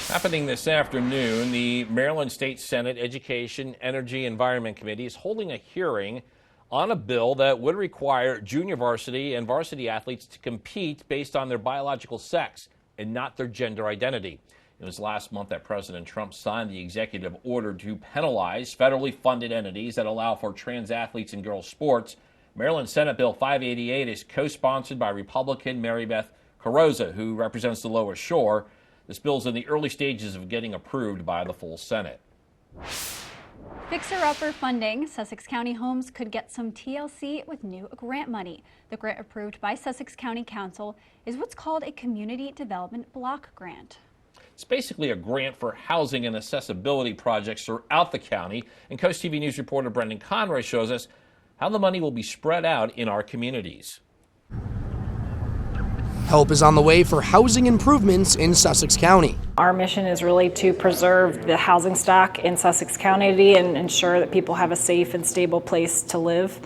S3: Happening this afternoon, the Maryland State Senate Education, Energy, Environment Committee is holding a hearing on a bill that would require junior varsity and varsity athletes to compete based on their biological sex and not their gender identity. It was last month that President Trump signed the executive order to penalize federally funded entities that allow for trans athletes in girls' sports. Maryland Senate Bill 588 is co-sponsored by Republican Mary Beth Carrozza, who represents the Lower Shore. This bill is in the early stages of getting approved by the full Senate.
S5: Fixer-upper funding. Sussex County homes could get some TLC with new grant money. The grant approved by Sussex County Council is what's called a Community Development Block Grant.
S3: It's basically a grant for housing and accessibility projects throughout the county. And CoastTV News reporter Brendan Conroy shows us how the money will be spread out in our communities.
S10: Help is on the way for housing improvements in Sussex County.
S11: Our mission is really to preserve the housing stock in Sussex County and ensure that people have a safe and stable place to live.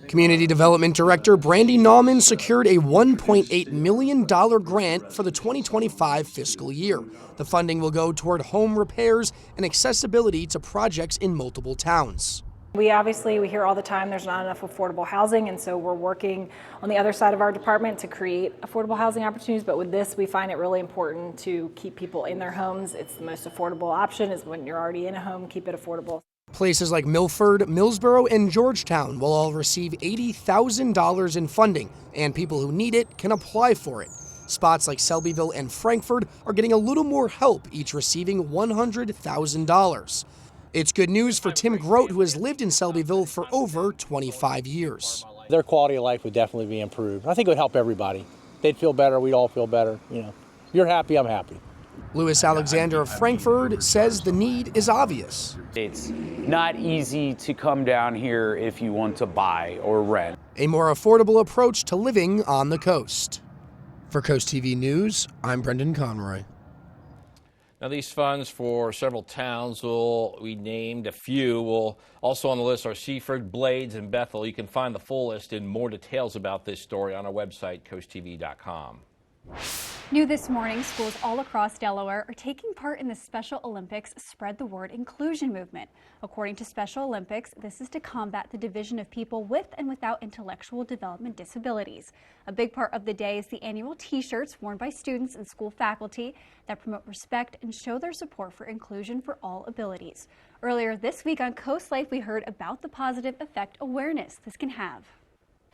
S10: Community Development Director Brandy Nauman secured a $1.8 million grant for the 2025 fiscal year. The funding will go toward home repairs and accessibility to projects in multiple towns.
S11: We hear all the time there's not enough affordable housing, and so we're working on the other side of our department to create affordable housing opportunities. But with this, we find it really important to keep people in their homes. It's the most affordable option is when you're already in a home, keep it affordable.
S10: Places like Milford, Millsboro, and Georgetown will all receive $80,000 in funding, and people who need it can apply for it. Spots like Selbyville and Frankford are getting a little more help, each receiving $100,000. It's good news for Tim Grote, who has lived in Selbyville for over 25 years.
S12: Their quality of life would definitely be improved. I think it would help everybody. They'd feel better, we'd all feel better. You're happy, I'm happy.
S10: Lewis Alexander of Frankford says the need is obvious.
S14: It's not easy to come down here if you want to buy or rent.
S10: A more affordable approach to living on the coast. For Coast TV News, I'm Brendan Conroy.
S3: Now, these funds for several towns we named a few. Also on the list are Seaford, Blades, and Bethel. You can find the full list and more details about this story on our website, coasttv.com.
S5: New this morning, schools all across Delaware are taking part in the Special Olympics Spread the Word Inclusion movement. According to Special Olympics, this is to combat the division of people with and without intellectual development disabilities. A big part of the day is the annual T-shirts worn by students and school faculty that promote respect and show their support for inclusion for all abilities. Earlier this week on Coast Life, we heard about the positive effect awareness this can have.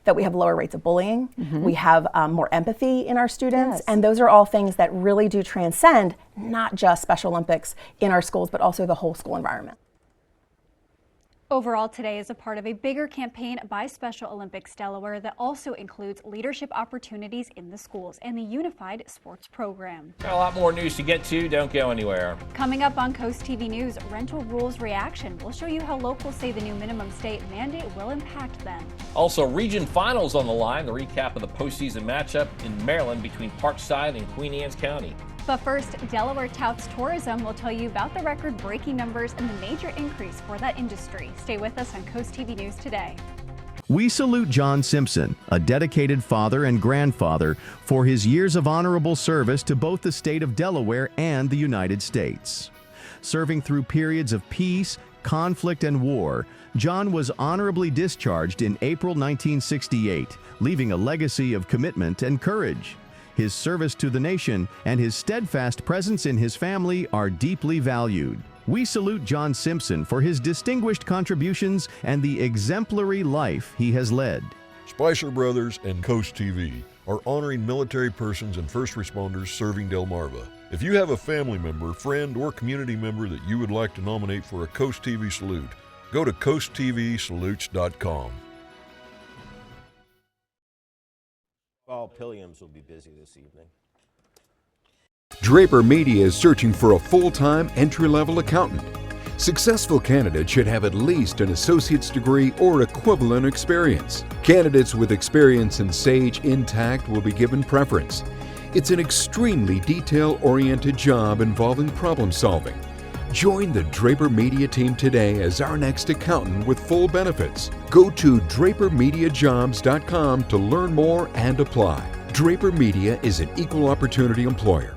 S15: That we have lower rates of bullying, we have more empathy in our students, and those are all things that really do transcend not just Special Olympics in our schools, but also the whole school environment.
S5: Overall, today is a part of a bigger campaign by Special Olympics Delaware that also includes leadership opportunities in the schools and the unified sports program.
S3: Got a lot more news to get to. Don't go anywhere.
S5: Coming up on Coast TV News, rental rules reaction. We'll show you how locals say the new minimum state mandate will impact them.
S3: Also, region finals on the line. The recap of the postseason matchup in Maryland between Parkside and Queen Anne's County.
S5: But first, Delaware touts tourism. Will tell you about the record-breaking numbers and the major increase for that industry. Stay with us on Coast TV News today.
S16: We salute John Simpson, a dedicated father and grandfather, for his years of honorable service to both the state of Delaware and the United States. Serving through periods of peace, conflict, and war, John was honorably discharged in April 1968, leaving a legacy of commitment and courage. His service to the nation and his steadfast presence in his family are deeply valued. We salute John Simpson for his distinguished contributions and the exemplary life he has led.
S17: Spicer Brothers and Coast TV are honoring military persons and first responders serving Delmarva. If you have a family member, friend, or community member that you would like to nominate for a Coast TV salute, go to coasttvsalutes.com.
S2: All pillions will be busy this evening.
S21: Draper Media is searching for a full-time entry-level accountant. Successful candidates should have at least an associate's degree or equivalent experience. Candidates with experience in Sage Intacct will be given preference. It's an extremely detail-oriented job involving problem solving. Join the Draper Media team today as our next accountant with full benefits. Go to drapermediajobs.com to learn more and apply. Draper Media is an equal opportunity employer.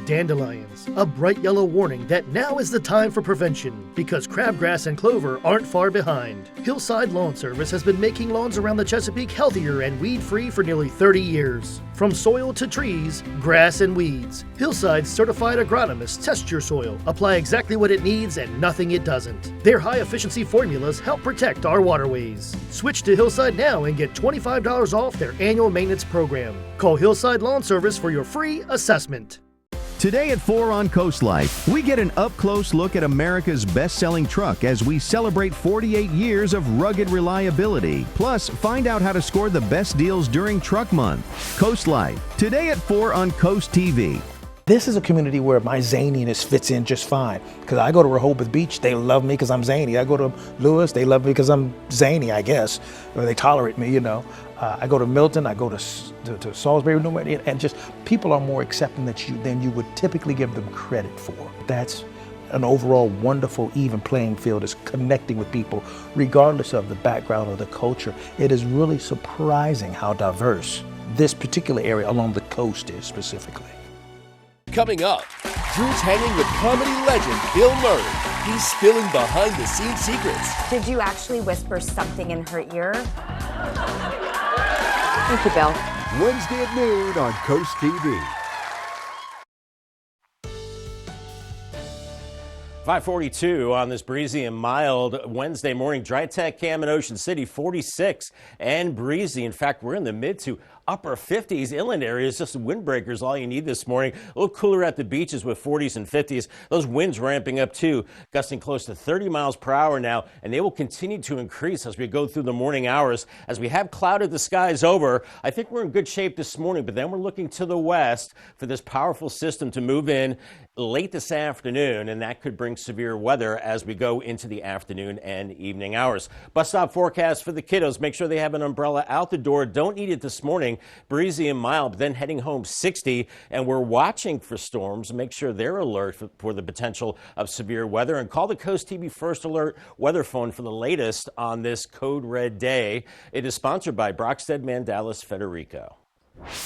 S18: Dandelions, a bright yellow warning that now is the time for prevention because crabgrass and clover aren't far behind. Hillside Lawn Service has been making lawns around the Chesapeake healthier and weed-free for nearly 30 years. From soil to trees, grass and weeds, Hillside's certified agronomists test your soil, apply exactly what it needs and nothing it doesn't. Their high-efficiency formulas help protect our waterways. Switch to Hillside now and get $25 off their annual maintenance program. Call Hillside Lawn Service for your free assessment.
S16: Today at 4 on Coast Life, we get an up-close look at America's best-selling truck as we celebrate 48 years of rugged reliability. Plus, find out how to score the best deals during Truck Month. Coast Life, today at 4 on Coast TV.
S12: This is a community where my zaniness fits in just fine. Because I go to Rehoboth Beach, they love me because I'm zany. I go to Lewis, they love me because I'm zany, I guess. Or they tolerate me, you know. I go to Milton, I go to Salisbury, and just people are more accepting than you would typically give them credit for. That's an overall wonderful, even playing field, is connecting with people regardless of the background or the culture. It is really surprising how diverse this particular area along the coast is specifically.
S19: Coming up, Drew's hanging with comedy legend Bill Murray. He's spilling behind-the-scenes secrets.
S20: Did you actually whisper something in her ear? Thank you, Bill.
S21: Wednesday at noon on Coast TV.
S2: 5:42 on this breezy and mild Wednesday morning. Dry tech cam in Ocean City, 46 and breezy. In fact, we're in the mid to upper 50s. Inland areas, just windbreakers, all you need this morning. A little cooler at the beaches with 40s and 50s. Those winds ramping up too, gusting close to 30 miles per hour now, and they will continue to increase as we go through the morning hours. As we have clouded the skies over, I think we're in good shape this morning, but then we're looking to the west for this powerful system to move in late this afternoon, and that could bring severe weather as we go into the afternoon and evening hours. Bus stop forecast for the kiddos. Make sure they have an umbrella out the door. Don't need it this morning. Breezy and mild, but then heading home 60, and we're watching for storms. Make sure they're alert for the potential of severe weather, and call the Coast TV First Alert weather phone for the latest on this Code Red day. It is sponsored by Brockstead Mandalis Federico.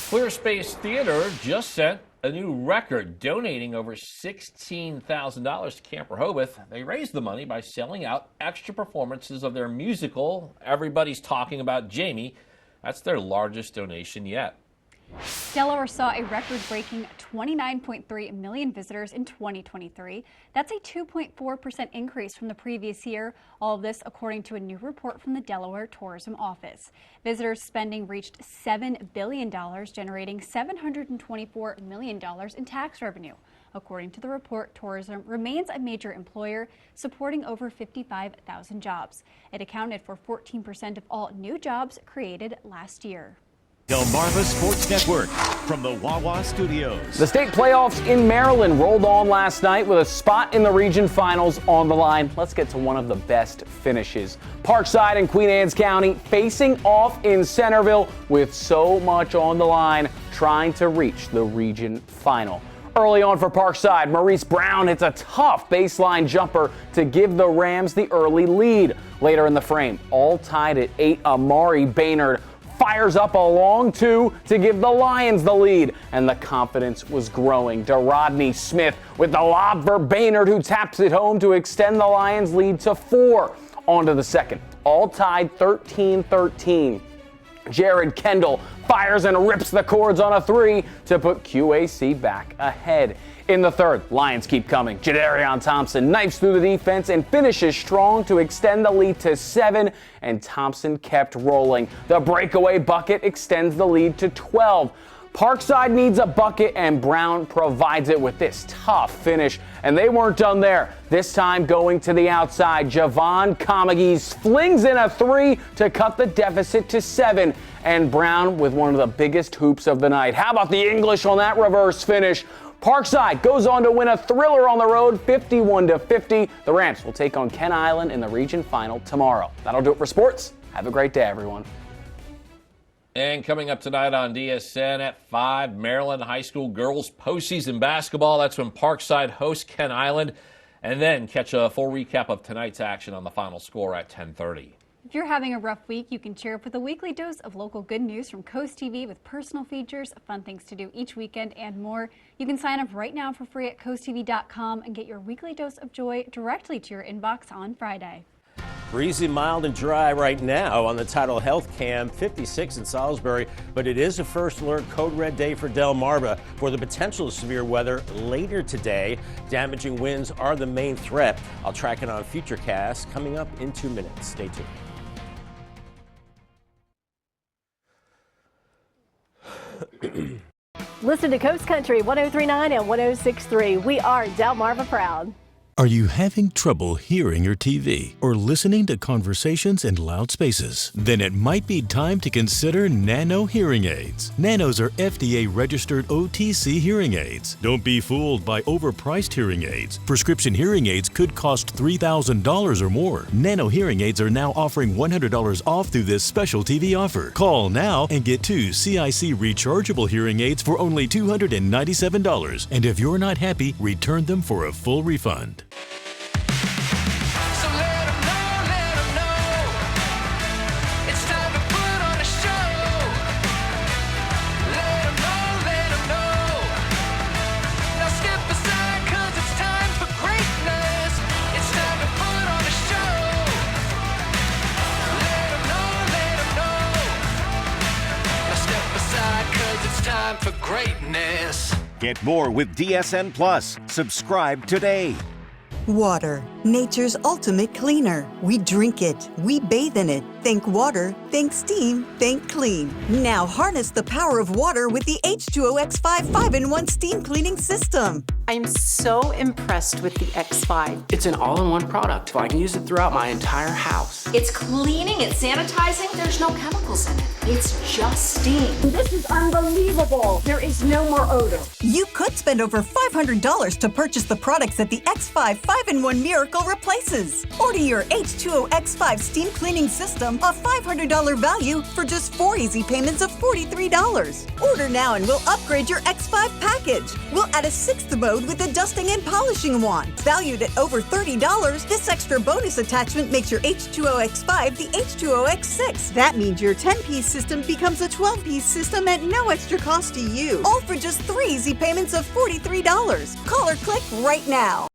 S3: Clear Space Theater just set a new record, donating over $16,000 to Camp Rehoboth. They raised the money by selling out extra performances of their musical, Everybody's Talking About Jamie. That's their largest donation yet.
S5: Delaware saw a record-breaking 29.3 million visitors in 2023. That's a 2.4% increase from the previous year. All of this according to a new report from the Delaware Tourism Office. Visitors spending reached $7 billion, generating $724 million in tax revenue. According to the report, tourism remains a major employer, supporting over 55,000 jobs. It accounted for 14% of all new jobs created last year.
S1: Delmarva Sports Network from the Wawa Studios.
S14: The state playoffs in Maryland rolled on last night with a spot in the region finals on the line. Let's get to one of the best finishes. Parkside and Queen Anne's County facing off in Centerville with so much on the line, trying to reach the region final. Early on for Parkside, Maurice Brown hits a tough baseline jumper to give the Rams the early lead. Later in the frame, all tied at 8, Amari Baynard fires up a long 2 to give the Lions the lead, and the confidence was growing. DeRodney Smith with the lob for Baynard, who taps it home to extend the Lions lead to 4. On to the second, all tied 13-13. Jared Kendall fires and rips the cords on a 3 to put QAC back ahead. In the third, Lions keep coming. Jadarian Thompson knifes through the defense and finishes strong to extend the lead to 7, and Thompson kept rolling. The breakaway bucket extends the lead to 12. Parkside needs a bucket, and Brown provides it with this tough finish. And they weren't done there. This time going to the outside, Javon Comagese flings in a 3 to cut the deficit to 7. And Brown with one of the biggest hoops of the night. How about the English on that reverse finish? Parkside goes on to win a thriller on the road, 51-50. The Rams will take on Ken Island in the region final tomorrow. That'll do it for sports. Have a great day, everyone.
S3: And coming up tonight on DSN at 5, Maryland High School girls postseason basketball. That's when Parkside hosts Ken Island. And then catch a full recap of tonight's action on the final score at 10:30.
S5: If you're having a rough week, you can cheer up with a weekly dose of local good news from CoastTV with personal features, fun things to do each weekend, and more. You can sign up right now for free at CoastTV.com and get your weekly dose of joy directly to your inbox on Friday.
S2: Breezy, mild, and dry right now on the Tidal Health Cam, 56 in Salisbury, but it is a first alert code red day for Delmarva for the potential of severe weather later today. Damaging winds are the main threat. I'll track it on Futurecast coming up in 2 minutes. Stay tuned.
S13: Listen to Coast Country 103.9 and 106.3. We are Delmarva proud.
S22: Are you having trouble hearing your TV or listening to conversations in loud spaces? Then it might be time to consider Nano hearing aids. Nanos are FDA-registered OTC hearing aids. Don't be fooled by overpriced hearing aids. Prescription hearing aids could cost $3,000 or more. Nano hearing aids are now offering $100 off through this special TV offer. Call now and get 2 CIC rechargeable hearing aids for only $297. And if you're not happy, return them for a full refund.
S1: For greatness. Get more with DSN Plus. Subscribe today.
S23: Water, nature's ultimate cleaner. We drink it, we bathe in it. Think water, think steam, think clean. Now harness the power of water with the H2O X5 5-in-1 steam cleaning system.
S24: I'm so impressed with the X5.
S25: It's an all-in-one product. I can use it throughout my entire house.
S26: It's cleaning, it's sanitizing. There's no chemicals in it. It's just steam.
S13: This is unbelievable. There is no more odor.
S23: You could spend over $500 to purchase the products that the X5 5-in-1 Miracle replaces. Order your H2O X5 steam cleaning system, a $500 value, for just 4 easy payments of $43. Order now and we'll upgrade your X5 package. We'll add a 6th mode with a dusting and polishing wand. Valued at over $30, this extra bonus attachment makes your H2O X5 the H2O X6. That means your 10-piece system becomes a 12-piece system at no extra cost to you. All for just 3 easy payments of $43. Call or click right now.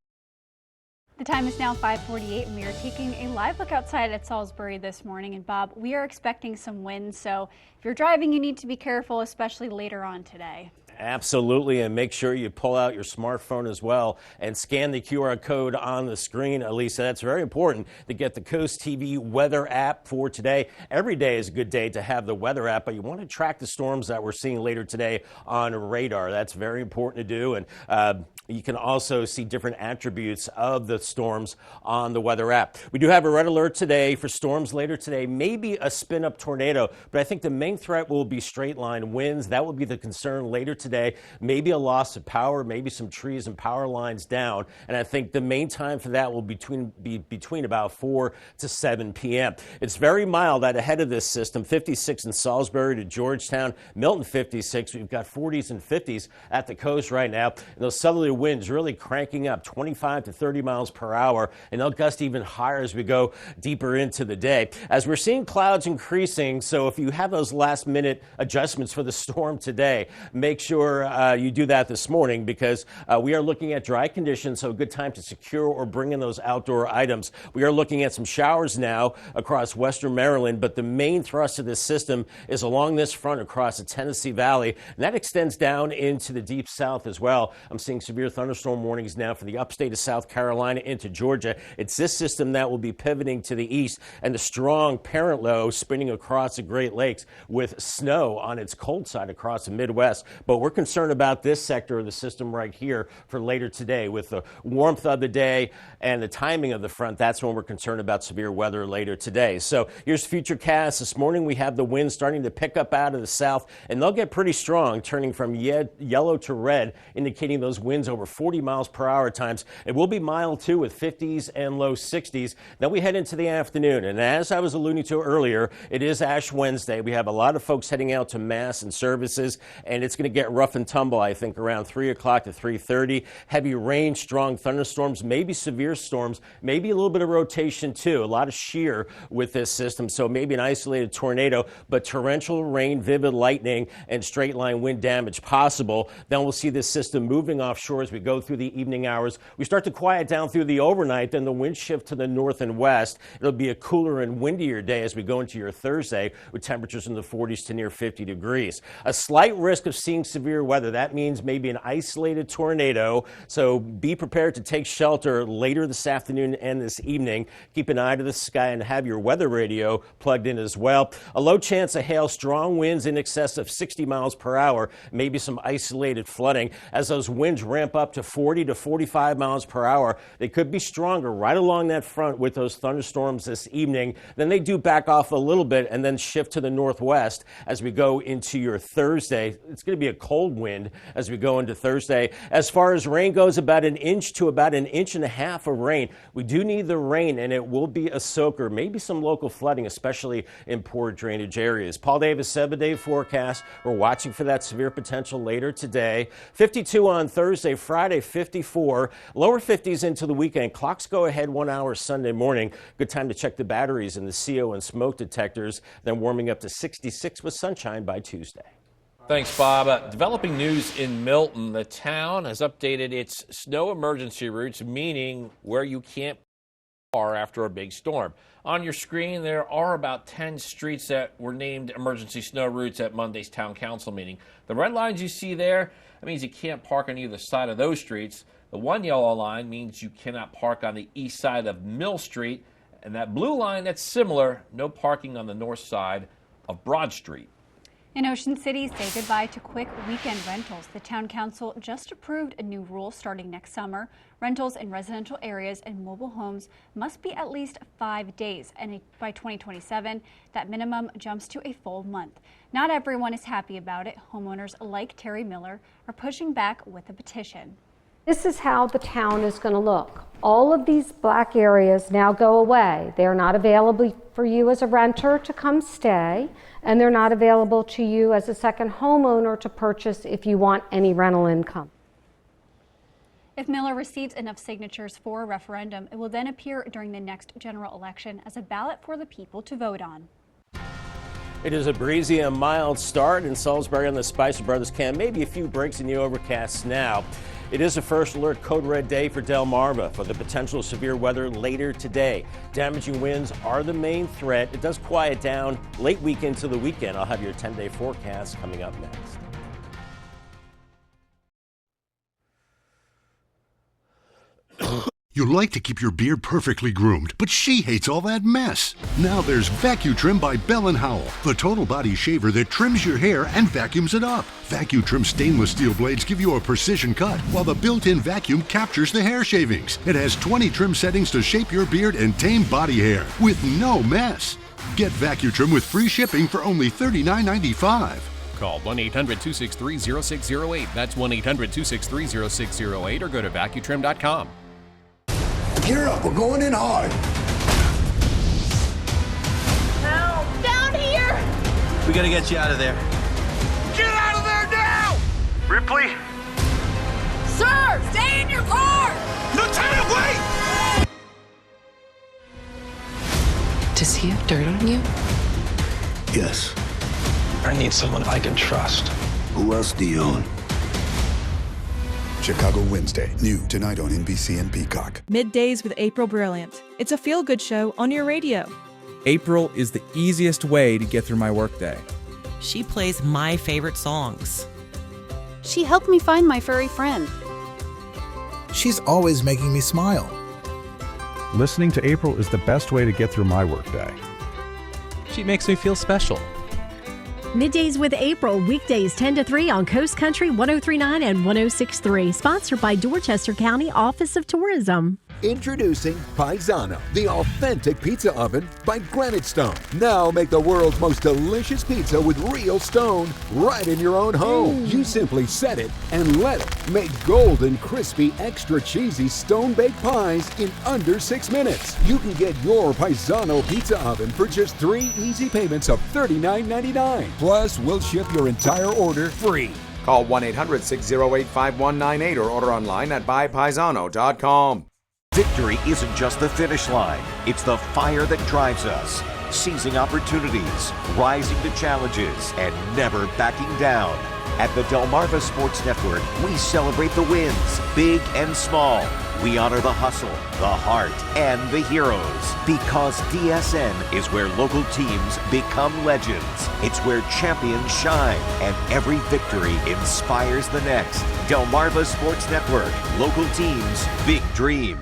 S5: The time is now 5:48 and we are taking a live look outside at Salisbury this morning. And Bob, we are expecting some wind, so if you're driving, you need to be careful, especially later on today.
S2: Absolutely, and make sure you pull out your smartphone as well and scan the QR code on the screen, Elisa. That's very important to get the Coast TV weather app for today. Every day is a good day to have the weather app, but you want to track the storms that we're seeing later today on radar. That's very important to do, and you can also see different attributes of the storms on the weather app. We do have a red alert today for storms later today, maybe a spin-up tornado, but I think the main threat will be straight-line winds. That will be the concern later today. Maybe a loss of power, maybe some trees and power lines down, and I think the main time for that will be between about 4 to 7 p.m. It's very mild out ahead of this system, 56 in Salisbury to Georgetown, Milton 56. We've got 40s and 50s at the coast right now, and those southerly winds really cranking up 25 to 30 miles per hour, and they'll gust even higher as we go deeper into the day. As we're seeing clouds increasing, so if you have those last-minute adjustments for the storm today, make sure you do that this morning, because we are looking at dry conditions, so a good time to secure or bring in those outdoor items. We are looking at some showers now across western Maryland, but the main thrust of this system is along this front across the Tennessee Valley, and that extends down into the deep south as well. I'm seeing severe thunderstorm warnings now for the upstate of South Carolina into Georgia. It's this system that will be pivoting to the east, and the strong parent low spinning across the Great Lakes with snow on its cold side across the Midwest. But we're concerned about this sector of the system right here for later today. With the warmth of the day and the timing of the front, that's when we're concerned about severe weather later today. So here's Futurecast. This morning we have the winds starting to pick up out of the south, and they'll get pretty strong, turning from yellow to red, indicating those winds over 40 miles per hour times. It will be mild too, with 50s and low 60s. Then we head into the afternoon, and as I was alluding to earlier, it is Ash Wednesday. We have a lot of folks heading out to Mass and services, and it's going to get rough and tumble, I think, around 3 o'clock to 3:30. Heavy rain, strong thunderstorms, maybe severe storms, maybe a little bit of rotation too. A lot of shear with this system, so maybe an isolated tornado, but torrential rain, vivid lightning, and straight line wind damage possible. Then we'll see this system moving offshore as we go through the evening hours. We start to quiet down through the overnight, then the wind shift to the north and west. It'll be a cooler and windier day as we go into your Thursday, with temperatures in the 40s to near 50 degrees. A slight risk of seeing severe weather. That means maybe an isolated tornado, so be prepared to take shelter later this afternoon and this evening. Keep an eye to the sky and have your weather radio plugged in as well. A low chance of hail, strong winds in excess of 60 miles per hour, maybe some isolated flooding. As those winds ramp up to 40 to 45 miles per hour, they could be stronger right along that front with those thunderstorms this evening. Then they do back off a little bit and then shift to the northwest as we go into your Thursday. It's going to be a cold wind as we go into Thursday. As far as rain goes, about an inch to about an inch and a half of rain. We do need the rain, and it will be a soaker, maybe some local flooding, especially in poor drainage areas. Paul Davis, 7-day forecast. We're watching for that severe potential later today. 52 on Thursday, Friday 54, lower 50s into the weekend. Clocks go ahead 1 hour Sunday morning. Good time to check the batteries in the CO and smoke detectors. Then warming up to 66 with sunshine by Tuesday.
S3: Thanks, Bob. Developing news in Milton. The town has updated its snow emergency routes, meaning where you can't park after a big storm. On your screen, there are about 10 streets that were named emergency snow routes at Monday's town council meeting. The red lines you see there, that means you can't park on either side of those streets. The one yellow line means you cannot park on the east side of Mill Street. And that blue line, that's similar, no parking on the north side of Broad Street.
S5: In Ocean City, say goodbye to quick weekend rentals. The town council just approved a new rule starting next summer. Rentals in residential areas and mobile homes must be at least 5 days, and by 2027, that minimum jumps to a full month. Not everyone is happy about it. Homeowners like Terry Miller are pushing back with a petition.
S4: This is how the town is going to look. All of these black areas now go away. They are not available for you as a renter to come stay, and they're not available to you as a second homeowner to purchase if you want any rental income.
S5: If Miller receives enough signatures for a referendum, it will then appear during the next general election as a ballot for the people to vote on.
S2: It is a breezy and mild start in Salisbury on the Spicer Brothers Camp. Maybe a few breaks in the overcasts now. It is a first alert code red day for Delmarva for the potential severe weather later today. Damaging winds are the main threat. It does quiet down late week into the weekend. I'll have your 10-day forecast coming up next.
S6: You like to keep your beard perfectly groomed, but she hates all that mess. Now there's VacuTrim by Bell & Howell, the total body shaver that trims your hair and vacuums it up. VacuTrim stainless steel blades give you a precision cut, while the built-in vacuum captures the hair shavings. It has 20 trim settings to shape your beard and tame body hair with no mess. Get VacuTrim with free shipping for only $39.95.
S7: Call 1-800-263-0608. That's 1-800-263-0608 or go to vacutrim.com.
S8: Gear up, we're going in hard.
S9: Help! Down here!
S10: We gotta get you out of there.
S8: Get out of there now!
S10: Ripley?
S9: Sir, stay in your car!
S8: Lieutenant, wait!
S11: Does he have dirt on you?
S8: Yes.
S10: I need someone I can trust.
S8: Who else do you own? Chicago Wednesday, new tonight on NBC and Peacock.
S27: Middays with April Brilliant. It's a feel-good show on your radio.
S28: April is the easiest way to get through my workday.
S29: She plays my favorite songs.
S30: She helped me find my furry friend.
S31: She's always making me smile.
S32: Listening to April is the best way to get through my workday.
S28: She makes me feel special.
S13: Middays with April, weekdays 10 to 3 on Coast Country 103.9 and 106.3. Sponsored by Dorchester County Office of Tourism.
S21: Introducing Paisano, the authentic pizza oven by Granite Stone. Now make the world's most delicious pizza with real stone right in your own home. You simply set it and let it make golden, crispy, extra cheesy stone-baked pies in under 6 minutes. You can get your Paisano pizza oven for just 3 easy payments of $39.99. Plus, we'll ship your entire order free.
S33: Call 1-800-608-5198 or order online at buypaisano.com.
S1: Victory isn't just the finish line, it's the fire that drives us. Seizing opportunities, rising to challenges, and never backing down. At the Delmarva Sports Network, we celebrate the wins, big and small. We honor the hustle, the heart, and the heroes. Because DSN is where local teams become legends. It's where champions shine, and every victory inspires the next. Delmarva Sports Network, local teams, big dreams.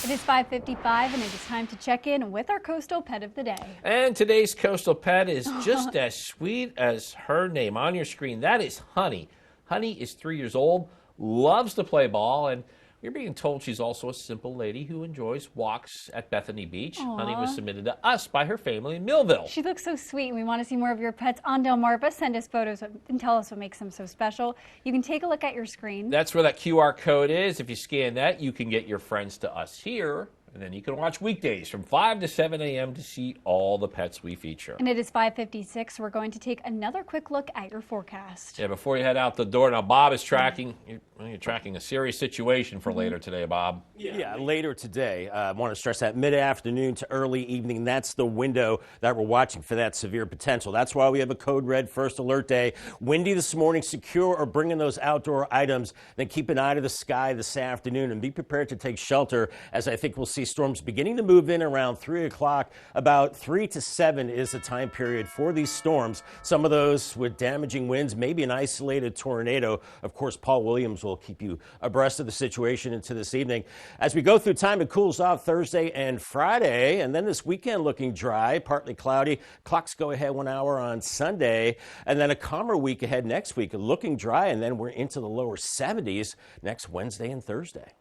S5: It is 5:55 and it is time to check in with our coastal pet of the day.
S3: And today's coastal pet is just as sweet as her name on your screen. That is Honey. Honey is 3 years old, loves to play ball, and we're being told she's also a simple lady who enjoys walks at Bethany Beach.
S5: Aww.
S3: Honey was submitted to us by her family in Millville.
S5: She looks so sweet. We want to see more of your pets on Delmarva. Send us photos and tell us what makes them so special. You can take a look at your screen.
S3: That's where that QR code is. If you scan that, you can get your friends to us here. And then you can watch weekdays from 5 to 7 a.m. to see all the pets we feature.
S5: And it is 5:56. We're going to take another quick look at your forecast.
S3: Yeah, before you head out the door, now Bob is tracking. You're tracking a serious situation for later today, Bob.
S2: Yeah, later today. I want to stress that mid-afternoon to early evening. That's the window that we're watching for that severe potential. That's why we have a code red first alert day. Windy this morning. Secure or bring in those outdoor items. Then keep an eye to the sky this afternoon and be prepared to take shelter, as I think we'll see storms beginning to move in around 3 o'clock. About 3 to 7 is the time period for these storms. Some of those with damaging winds, maybe an isolated tornado. Of course, Paul Williams will keep you abreast of the situation into this evening. As we go through time, it cools off Thursday and Friday, and then this weekend looking dry, partly cloudy. Clocks go ahead 1 hour on Sunday, and then a calmer week ahead next week, looking dry, and then we're into the lower 70s next Wednesday and Thursday.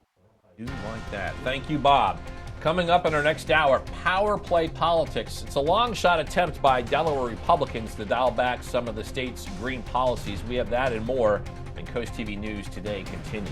S3: I do like that. Thank you, Bob. Coming up in our next hour, power play politics. It's a long shot attempt by Delaware Republicans to dial back some of the state's green policies. We have that and more, and Coast TV News Today continues.